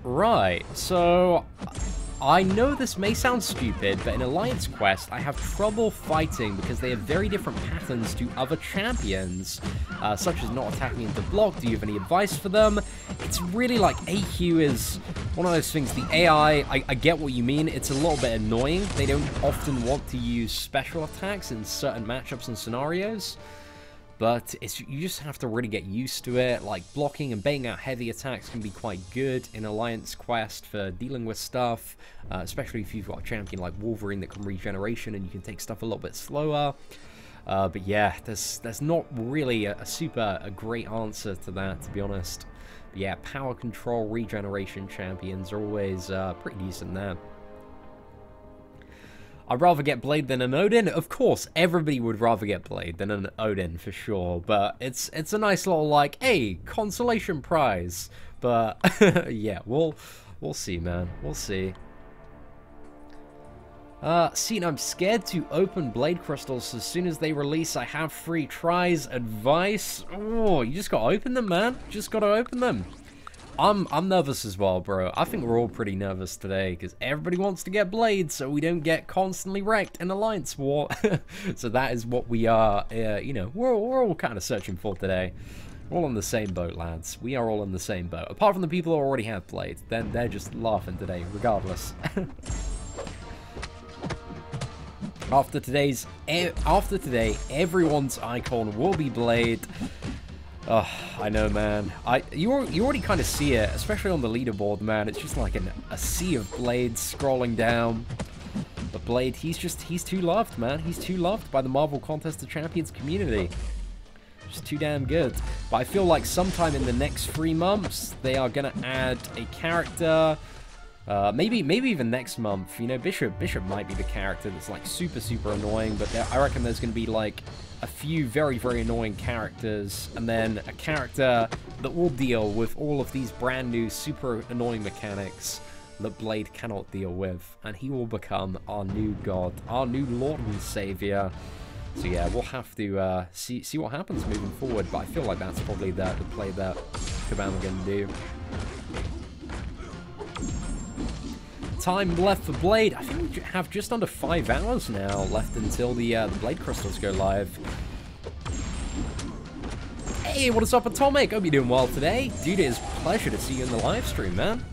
Right, so I know this may sound stupid, but in Alliance Quest, I have trouble fighting because they have very different patterns to other champions, such as not attacking into block. Do you have any advice for them? It's really like AQ is one of those things. The AI, I get what you mean. It's a little bit annoying. They don't often want to use special attacks in certain matchups and scenarios. But you just have to really get used to it. Like, blocking and baiting out heavy attacks can be quite good in Alliance Quest for dealing with stuff, especially if you've got a champion like Wolverine that can regeneration and you can take stuff a little bit slower. But yeah, there's not really a great answer to that, to be honest. But yeah, power control, regeneration champions are always pretty decent there. I'd rather get Blade than an Odin. Of course, everybody would rather get Blade than an Odin for sure. But it's a nice little like, hey, consolation prize. But yeah, we'll see, man. We'll see. See, I'm scared to open Blade Crystals as soon as they release. I have free tries. Advice? Oh, you just gotta open them, man. Just gotta open them. I'm nervous as well, bro. I think we're all pretty nervous today because everybody wants to get Blade so we don't get constantly wrecked in Alliance War. So that is what we are, you know, we're all kind of searching for today. We're all in the same boat, lads. We are all in the same boat. Apart from the people who already have Blade, then they're just laughing today, regardless. After today, everyone's icon will be Blade. Oh, I know, man. You already kind of see it, especially on the leaderboard, man. It's just like a sea of Blades scrolling down. But Blade, he's too loved, man. He's too loved by the Marvel Contest of Champions community. Just too damn good. But I feel like sometime in the next 3 months, they are gonna add a character. Maybe even next month. You know, Bishop might be the character that's like super annoying. But I reckon there's gonna be like a few very annoying characters, and then a character that will deal with all of these brand new super annoying mechanics that Blade cannot deal with, and he will become our new god, our new Lord and Savior. So yeah, we'll have to see what happens moving forward, but I feel like that's probably the play that Kabam are going to do. Time left for Blade. I think we have just under 5 hours now left until the Blade Crystals go live. Hey, what is up, Atomic? Hope you're doing well today. Dude, it is a pleasure to see you in the live stream, man.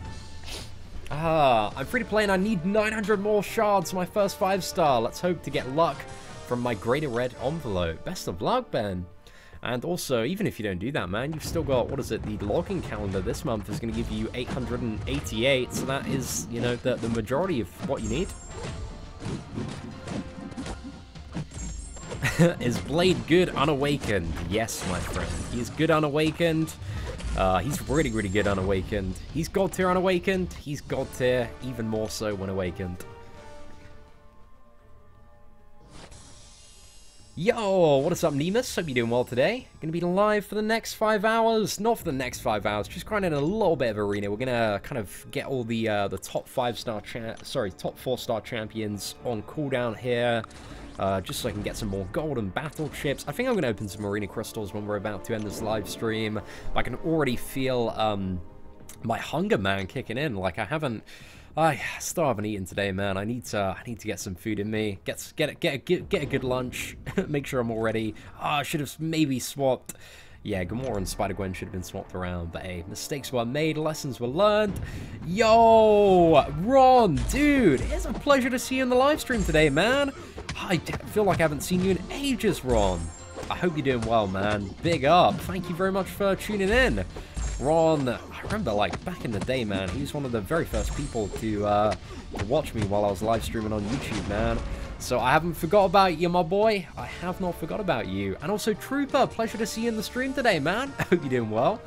I'm free to play and I need 900 more shards for my first 5-star. Let's hope to get luck from my greater red envelope. Best of luck, Ben. And also, even if you don't do that, man, you've still got, what is it, the logging calendar this month is going to give you 888, so that is, you know, the majority of what you need. Is Blade good unawakened? Yes, my friend. He's good unawakened. He's really good unawakened. He's God tier unawakened. He's God tier even more so when awakened. Yo, what is up, Nemus? Hope you're doing well today. Gonna be live for the next 5 hours. Not for the next 5 hours, just grinding a little bit of arena. We're gonna kind of get all the top 4-star champions on cooldown here. Just so I can get some more golden battle chips. I think I'm gonna open some arena crystals when we're about to end this live stream. I can already feel my hunger, man, kicking in. Like I still haven't eaten today, man. I need to get some food in me. Get a good lunch. Make sure I'm all ready. I should have maybe swapped. Yeah, Gamora and Spider-Gwen should have been swapped around, but hey, mistakes were made, lessons were learned. Yo, Ron, dude, it's a pleasure to see you in the live stream today, man. I feel like I haven't seen you in ages, Ron. I hope you're doing well, man. Big up. Thank you very much for tuning in. Ron, I remember, like, back in the day, man, he was one of the very first people to watch me while I was live streaming on YouTube, man. So I haven't forgot about you, my boy. I have not forgot about you. And also, Trooper, pleasure to see you in the stream today, man. I hope you're doing well.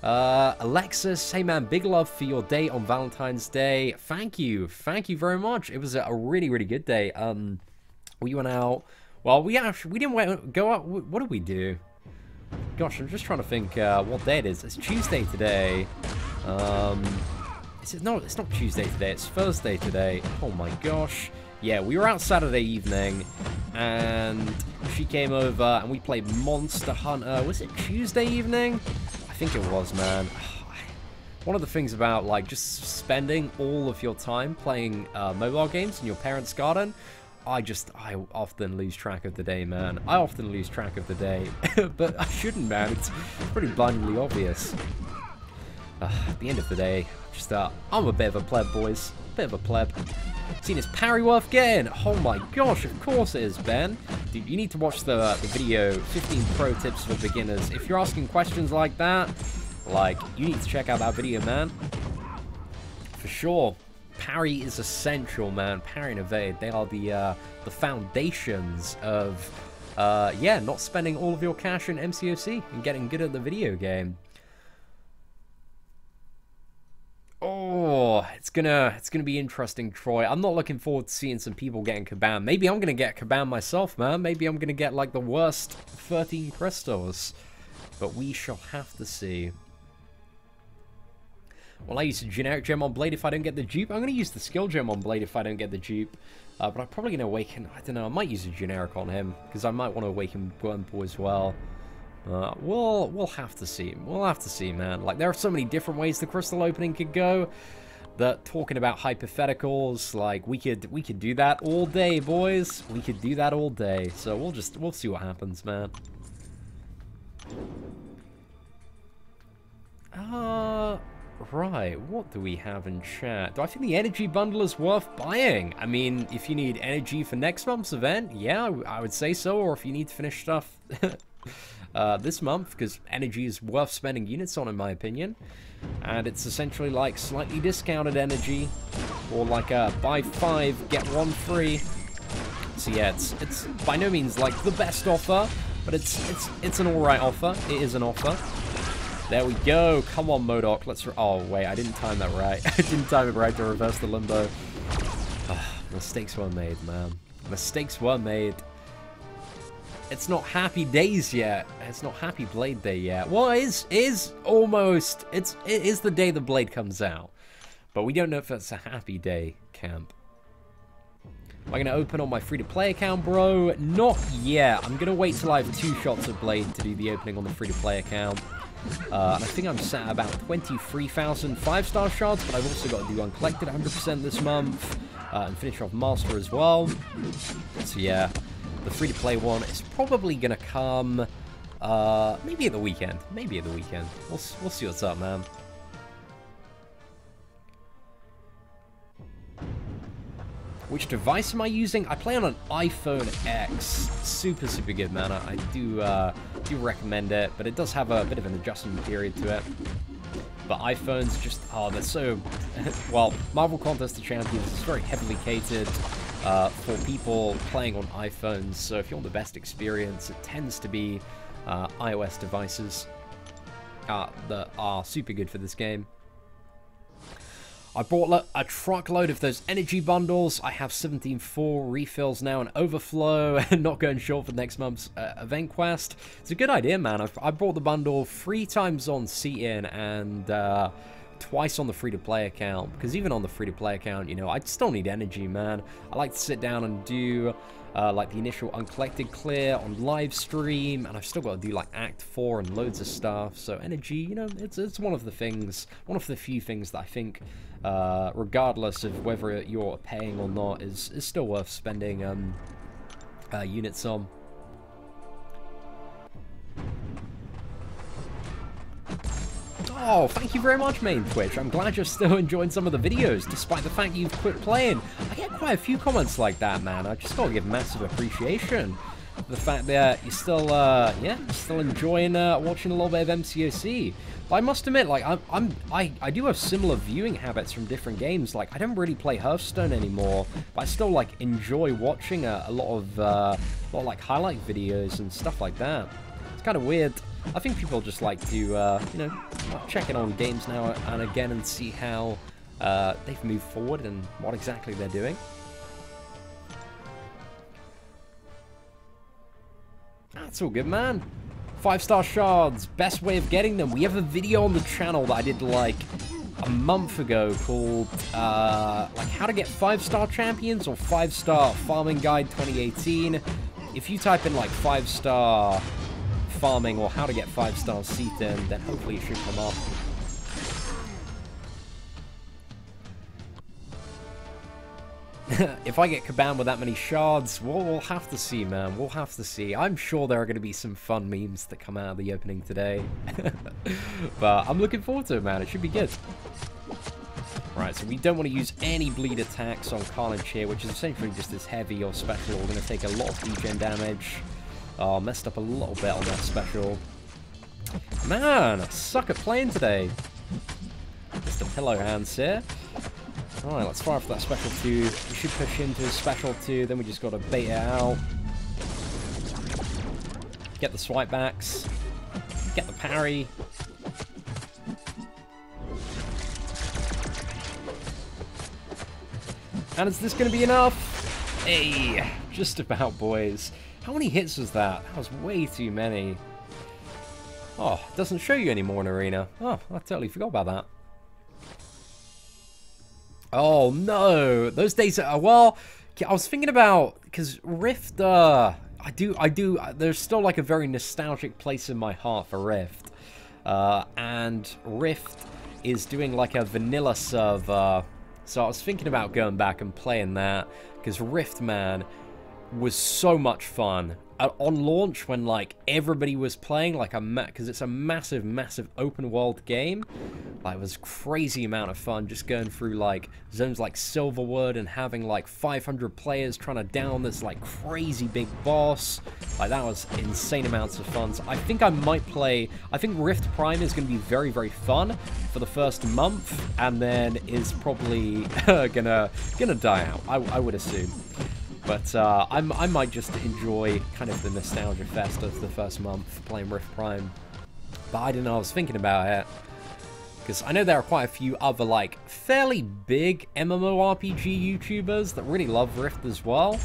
Alexis, hey, man, big love for your day on Valentine's Day. Thank you. Thank you very much. It was a really good day. We went out. Well, we didn't go out. What did we do? Gosh, I'm just trying to think what day it is. It's Tuesday today. No, it's not Tuesday today. It's Thursday today. Oh my gosh. Yeah, we were out Saturday evening, and she came over, and we played Monster Hunter. Was it Tuesday evening? I think it was, man. one of the things about, like, just spending all of your time playing mobile games in your parents' garden, I often lose track of the day, man. I often lose track of the day. But I shouldn't, man. It's pretty blindly obvious. At the end of the day, just, I'm a bit of a pleb, boys. Bit of a pleb. Seen his parry worth getting? Oh my gosh, of course it is, Ben. Dude, you need to watch the video, 15 pro tips for beginners. If you're asking questions like that, like, you need to check out that video, man. For sure. Parry is essential, man. Parry and evade, they are the foundations of, yeah, not spending all of your cash in MCOC and getting good at the video game. Oh, it's gonna be interesting, Troy. I'm not looking forward to seeing some people getting kabam. Maybe I'm gonna get kabam myself, man. Maybe I'm gonna get like the worst 13 crystals. But we shall have to see. Well, I use a generic gem on Blade if I don't get the dupe. I'm gonna use the skill gem on Blade if I don't get the dupe. But I'm probably gonna awaken. I don't know. I might use a generic on him because I might want to awaken Wormpool as well. We'll have to see. We'll have to see, man. Like, there are so many different ways the crystal opening could go. That talking about hypotheticals, like, we could do that all day, boys. We could do that all day. So we'll see what happens, man. Right. What do we have in chat? Do I think the energy bundle is worth buying? I mean, if you need energy for next month's event, yeah, I would say so. Or if you need to finish stuff. This month, because energy is worth spending units on, in my opinion, and it's essentially like slightly discounted energy, or like a buy 5 get 1 free. So yeah, it's by no means like the best offer, but it's an alright offer. It is an offer. There we go. Come on, Modok. Let's. Oh wait, I didn't time that right. I didn't time it right to reverse the limbo. Mistakes were made, man. Mistakes were made. It's not Happy Days yet. It's not Happy Blade Day yet. Well, it is almost. It is the day the Blade comes out. But we don't know if it's a happy day, Camp. Am I going to open on my free-to-play account, bro? Not yet. I'm going to wait till I have 2 shots of Blade to do the opening on the free-to-play account. And I think I'm sat at about 23,000 5-star shards, but I've also got to do Uncollected 100% this month. And finish off Master as well. So yeah. The free-to-play one is probably going to come, maybe at the weekend. Maybe at the weekend. We'll see what's up, man. Which device am I using? I play on an iPhone X. Super, super good, man. I do recommend it, but it does have a bit of an adjustment period to it. But iPhones just, they're so... well, Marvel Contest of Champions is very heavily catered for people playing on iPhones, so if you want the best experience, it tends to be iOS devices that are super good for this game. I bought a truckload of those energy bundles. I have 17.4 refills now and overflow, and not going short for next month's event quest. It's a good idea, man. I bought the bundle 3 times on CN and twice on the free-to-play account, because even on the free-to-play account, you know, I still need energy, man. I like to sit down and do like the initial uncollected clear on live stream, and I've still got to do like Act 4 and loads of stuff. So energy, you know, it's one of the things, one of the few things that I think, regardless of whether you're paying or not, is still worth spending units on. Oh, thank you very much, main Twitch. I'm glad you're still enjoying some of the videos, despite the fact you've quit playing. I get quite a few comments like that, man. I just gotta give massive appreciation for the fact that you're still, yeah, still enjoying watching a little bit of MCOC. But I must admit, like, I do have similar viewing habits from different games. Like, I don't really play Hearthstone anymore, but I still like enjoy watching a lot of like highlight videos and stuff like that. It's kind of weird. I think people just like to, you know, check in on games now and again and see how they've moved forward and what exactly they're doing. That's all good, man. 5-star shards, best way of getting them. We have a video on the channel that I did like a month ago called like how to get 5-star champions or 5-star farming guide 2018. If you type in like 5-star farming or how to get 5-star Seaton, then hopefully it should come up. If I get Caban with that many shards, we'll have to see, man. We'll have to see. I'm sure there are going to be some fun memes that come out of the opening today. But I'm looking forward to it, man. It should be good. Right, so we don't want to use any bleed attacks on Carnage here, which is essentially just as heavy or special. We're going to take a lot of degen damage. Oh, messed up a little bit on that special. Man, I suck at playing today. Just a pillow hands here. Alright, let's fire for that special 2. We should push into his special 2, then we just got to bait it out. Get the swipe backs. Get the parry. And is this going to be enough? Hey, just about, boys. How many hits was that? That was way too many. Oh, it doesn't show you anymore in Arena. Oh, I totally forgot about that. Oh no, those days are, well, I was thinking about, because Rift, there's still like a very nostalgic place in my heart for Rift. And Rift is doing like a vanilla server, so I was thinking about going back and playing that, because Rift, man, was so much fun. On launch, when like everybody was playing, like because it's a massive, massive open world game, like it was crazy amount of fun just going through like zones like Silverwood and having like 500 players trying to down this like crazy big boss. Like that was insane amounts of fun. So I think I might play. I think Rift Prime is going to be very, very fun for the first month, and then is probably gonna die out. I would assume. But I might just enjoy kind of the nostalgia fest of the first month playing Rift Prime. But I don't know, I was thinking about it. Because I know there are quite a few other, like, fairly big MMORPG YouTubers that really love Rift as well.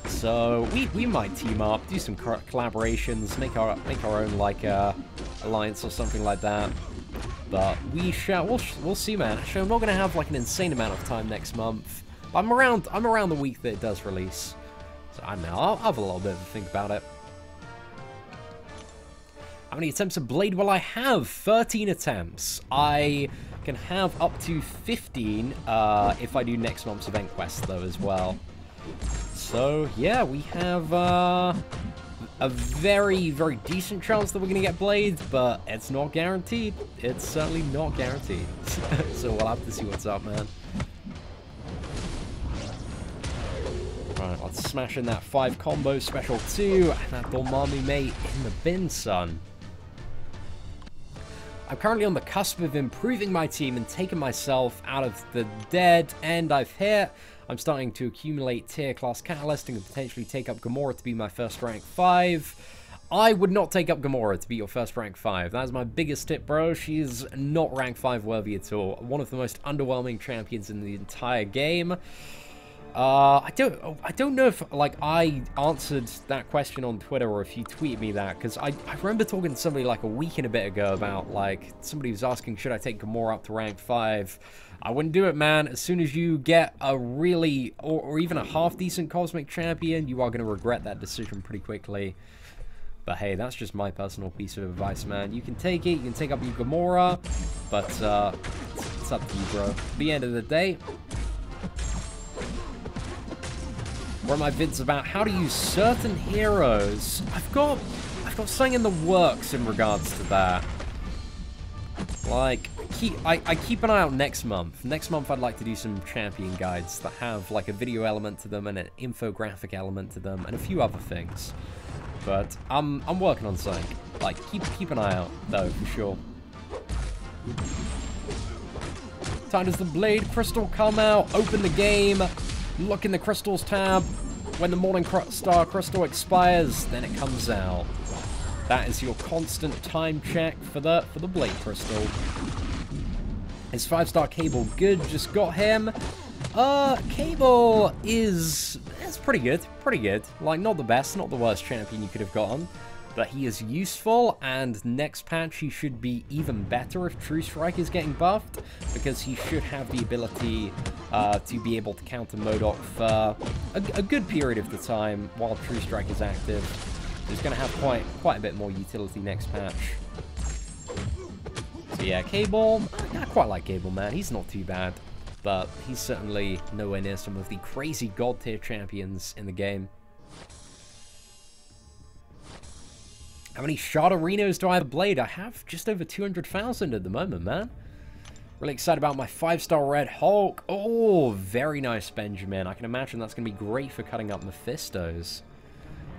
So we might team up, do some collaborations, make our own, like, alliance or something like that. But we'll see, man. Actually, I'm not going to have, like, an insane amount of time next month. I'm around the week that it does release. So I don't know, I'll have a little bit of a think about it. How many attempts of Blade will I have? 13 attempts. I can have up to 15 if I do next month's event quest though as well. So yeah, we have a very, very decent chance that we're going to get Blade, but it's not guaranteed. It's certainly not guaranteed. So we'll have to see what's up, man. Right, let's smash in that 5 combo special 2, and that Dormammu mate in the bin, son. I'm currently on the cusp of improving my team and taking myself out of the dead end I've hit. I'm starting to accumulate tier class catalyst and can potentially take up Gamora to be my first rank 5. I would not take up Gamora to be your first rank 5. That is my biggest tip, bro. She is not rank 5 worthy at all. One of the most underwhelming champions in the entire game. I don't know if, like, I answered that question on Twitter or if you tweeted me that, because I remember talking to somebody, like, a week and a bit ago about, like, somebody was asking, should I take Gamora up to rank 5? I wouldn't do it, man. As soon as you get a really, or even a half-decent Cosmic Champion, you are going to regret that decision pretty quickly. But hey, that's just my personal piece of advice, man. You can take it, you can take up your Gamora, but, it's up to you, bro. At the end of the day, one of my vids about how to use certain heroes. I've got something in the works in regards to that. Like, I keep an eye out next month. Next month I'd like to do some champion guides that have like a video element to them and an infographic element to them and a few other things. But I'm working on something. Like, keep an eye out though, for sure. Time does the Blade Crystal come out? Open the game. Look in the Crystals tab. When the Morning Star Crystal expires, then it comes out. That is your constant time check for the Blade Crystal. Is 5-star Cable good? Just got him. Cable is pretty good. Pretty good. Like, not the best, not the worst champion you could have gotten. But he is useful, and next patch he should be even better if True Strike is getting buffed, because he should have the ability to be able to counter MODOK for a good period of the time while True Strike is active. He's going to have quite a bit more utility next patch. So yeah, Cable, I quite like Cable, man. He's not too bad. but he's certainly nowhere near some of the crazy god tier champions in the game. How many shard arenas do I have Blade? I have just over 200,000 at the moment, man. Really excited about my 5-star Red Hulk. Oh, very nice, Benjamin. I can imagine that's going to be great for cutting up Mephistos.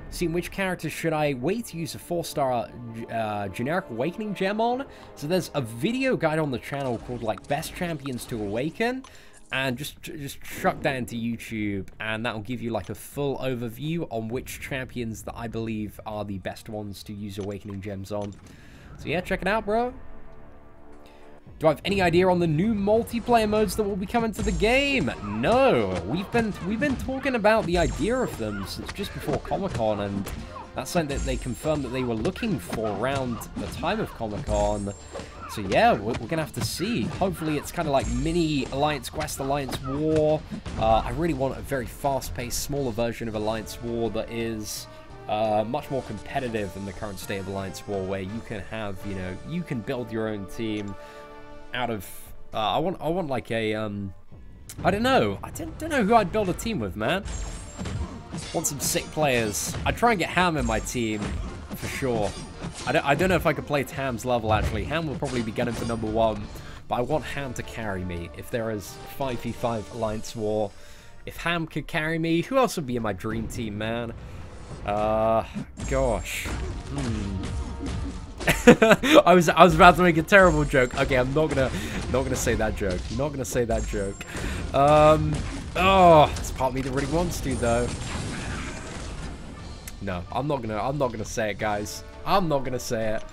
Seeing which characters should I wait to use a 4-star generic awakening gem on? So there's a video guide on the channel called like Best Champions to Awaken, and just chuck that into YouTube, and that'll give you like a full overview on which champions that I believe are the best ones to use awakening gems on. So yeah, check it out, bro. Do I have any idea on the new multiplayer modes that will be coming to the game? No, we've been talking about the idea of them since just before Comic-Con, and that's something that they confirmed that they were looking for around the time of Comic-Con. So yeah, we're gonna have to see. Hopefully it's kind of like mini Alliance Quest, Alliance War. I really want a very fast-paced, smaller version of Alliance War that is much more competitive than the current state of Alliance War, where you can have, you know, you can build your own team out of I want like a I don't know who I'd build a team with, man. Want some sick players. I'd try and get Ham in my team for sure. I don't know if I could play to Ham's level, actually. Ham will probably be gunning for #1, but I want Ham to carry me if there is 5v5 Alliance War. If Ham could carry me, who else would be in my dream team, man? Gosh. I was about to make a terrible joke. Okay, I'm not gonna say that joke. Not gonna say that joke. Oh, it's part of me that really wants to, though. No, I'm not gonna say it, guys. I'm not gonna say it.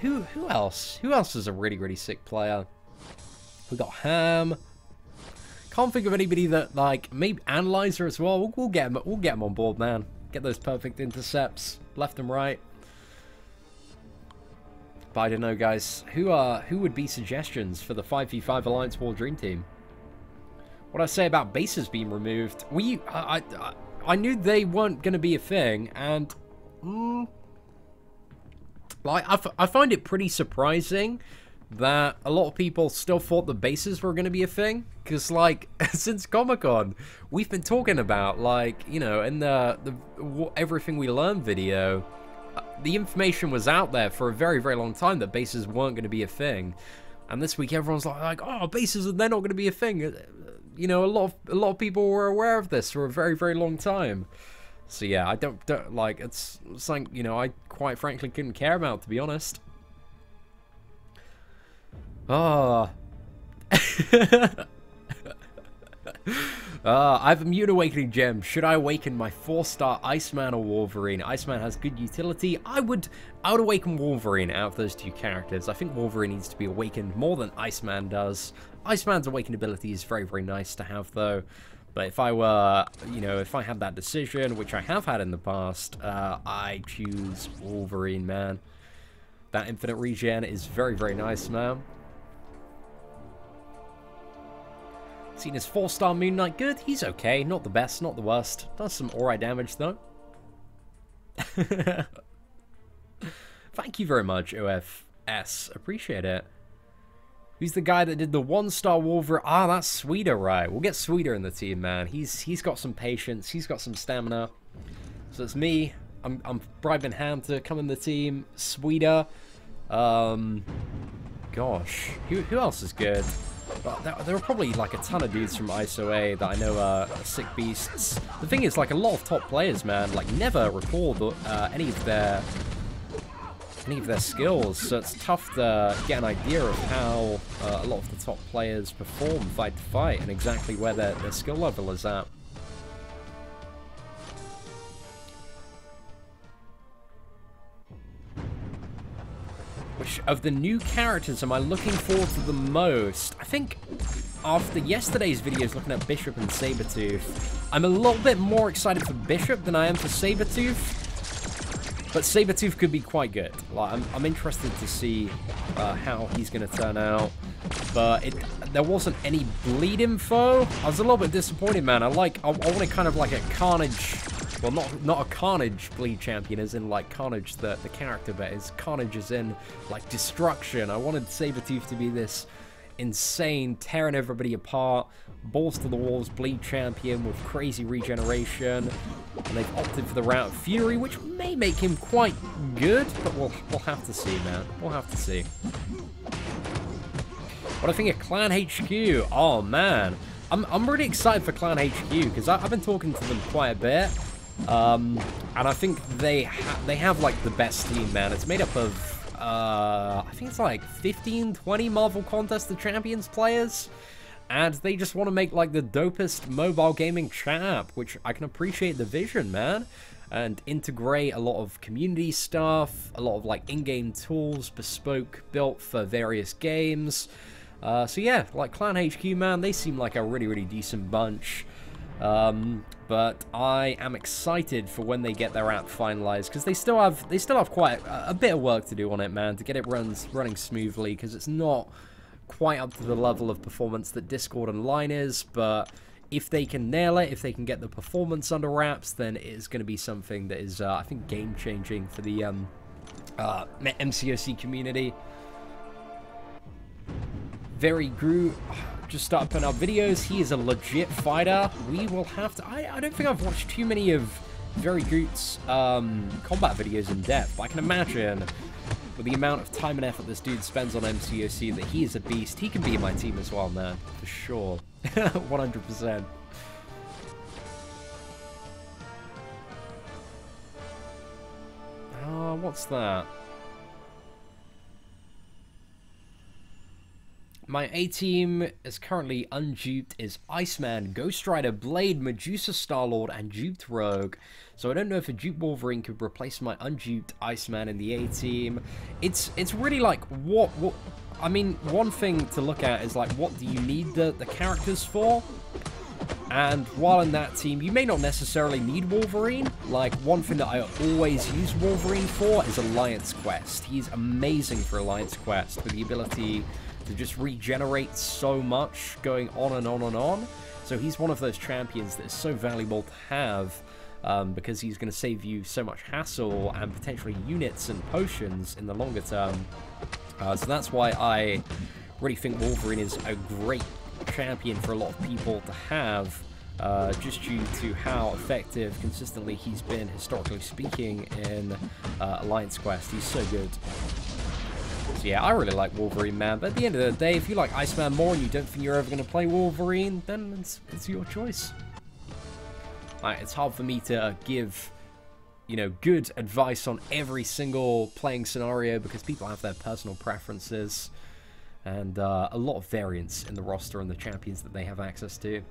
Who else? Who else is a really sick player? We got Ham. Can't think of anybody that, like, maybe Analyzer as well. We'll get him on board, man. Get those perfect intercepts, left and right. But I don't know, guys. Who would be suggestions for the 5v5 Alliance War Dream Team? What I say about bases being removed? I knew they weren't going to be a thing, and like I find it pretty surprising that a lot of people still thought the bases were going to be a thing, because like since Comic-Con we've been talking about, like, you know, in the Everything We Learned video, the information was out there for a very long time that bases weren't going to be a thing, and this week everyone's like, oh, bases, they're not going to be a thing. You know, a lot of people were aware of this for a very long time. So yeah, I don't like, it's something, you know, I quite frankly couldn't care about, to be honest. Ah. I have a Mute Awakening Gem. Should I awaken my 4-star Iceman or Wolverine? Iceman has good utility. I would awaken Wolverine out of those two characters. I think Wolverine needs to be awakened more than Iceman does. Iceman's awakened ability is very nice to have, though. But if I were, you know, if I had that decision, which I have had in the past, I choose Wolverine, man. That infinite regen is very nice, man. Seen his 4-star Moon Knight, good. He's okay. Not the best, not the worst. Does some alright damage, though. Thank you very much, OFS. Appreciate it. Who's the guy that did the 1-star Wolverine? Ah, that's Sweeter, right. We'll get Sweeter in the team, man. He's got some patience. He's got some stamina. So it's me. I'm bribing Ham to come in the team. Sweeter. Gosh. Who else is good? There are probably like a ton of dudes from ISO-A that I know are sick beasts. The thing is, like, a lot of top players, man, like, never record any of their skills, so it's tough to get an idea of how a lot of the top players perform fight to fight and exactly where their skill level is at. Which of the new characters am I looking forward to the most? I think after yesterday's videos looking at Bishop and Sabretooth, I'm a little bit more excited for Bishop than I am for Sabretooth. But Sabretooth could be quite good. Like, I'm interested to see how he's going to turn out. But there wasn't any bleed info. I was a little bit disappointed, man. I wanted kind of like a Carnage. Well, not a Carnage bleed champion, as in like Carnage the character, but as Carnage as in like destruction. I wanted Sabretooth to be this insane, tearing everybody apart. Balls to the walls, bleed champion with crazy regeneration. And they've opted for the route of Fury, which may make him quite good, but we'll have to see, man. We'll have to see. What I think of Clan HQ? Oh, man. I'm really excited for Clan HQ, because I've been talking to them quite a bit. And I think they have, like, the best team, man. It's made up of... I think it's like 15, 20 Marvel Contest of Champions players, and they just want to make like the dopest mobile gaming champ, which I can appreciate the vision, man, and integrate a lot of community stuff, a lot of like in-game tools, bespoke, built for various games. So yeah, like Clan HQ, man, they seem like a really, really decent bunch. But I am excited for when they get their app finalized, because they still have quite a bit of work to do on it, man, to get it running smoothly, because it's not quite up to the level of performance that Discord Online is. But if they can nail it, if they can get the performance under wraps, then it is going to be something that is, I think, game-changing for the MCOC community. Very Groot just started putting up videos. He is a legit fighter. We will have to... I don't think I've watched too many of Very Groot's combat videos in depth, but I can imagine with the amount of time and effort this dude spends on MCOC that he is a beast. He can be in my team as well, man, for sure. 100%. What's that? My A-team is currently unduped is Iceman, Ghost Rider, Blade, Medusa, Star-Lord, and duped Rogue. So I don't know if a duped Wolverine could replace my unduped Iceman in the A-team. It's really like, what... I mean, one thing to look at is like, what do you need the characters for? And while in that team, you may not necessarily need Wolverine. Like, one thing that I always use Wolverine for is Alliance Quest. He's amazing for Alliance Quest with the ability to just regenerate so much, going on and on and on. So he's one of those champions that is so valuable to have, because he's going to save you so much hassle and potentially units and potions in the longer term. So that's why I really think Wolverine is a great champion for a lot of people to have, just due to how effective consistently he's been, historically speaking, in Alliance Quest. He's so good. So yeah, I really like Wolverine, man, but at the end of the day, if you like Iceman more and you don't think you're ever going to play Wolverine, then it's your choice. Like, it's hard for me to give, you know, good advice on every single playing scenario, because people have their personal preferences, and a lot of variance in the roster and the champions that they have access to.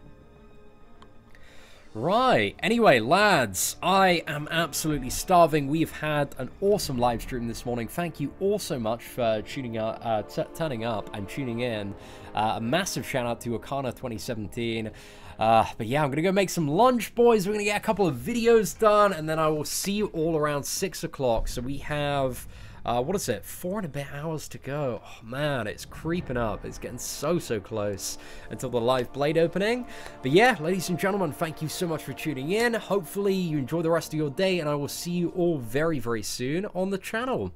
Right, anyway, lads, I am absolutely starving. We've had an awesome live stream this morning. Thank you all so much for turning up and tuning in. A massive shout out to Akana 2017. But yeah, I'm going to go make some lunch, boys. We're going to get a couple of videos done, and then I will see you all around 6 o'clock. So we have... what is it? 4 and a bit hours to go. Oh, man, it's creeping up. It's getting so close until the live Blade opening. But yeah, ladies and gentlemen, thank you so much for tuning in. Hopefully you enjoy the rest of your day, and I will see you all very soon on the channel.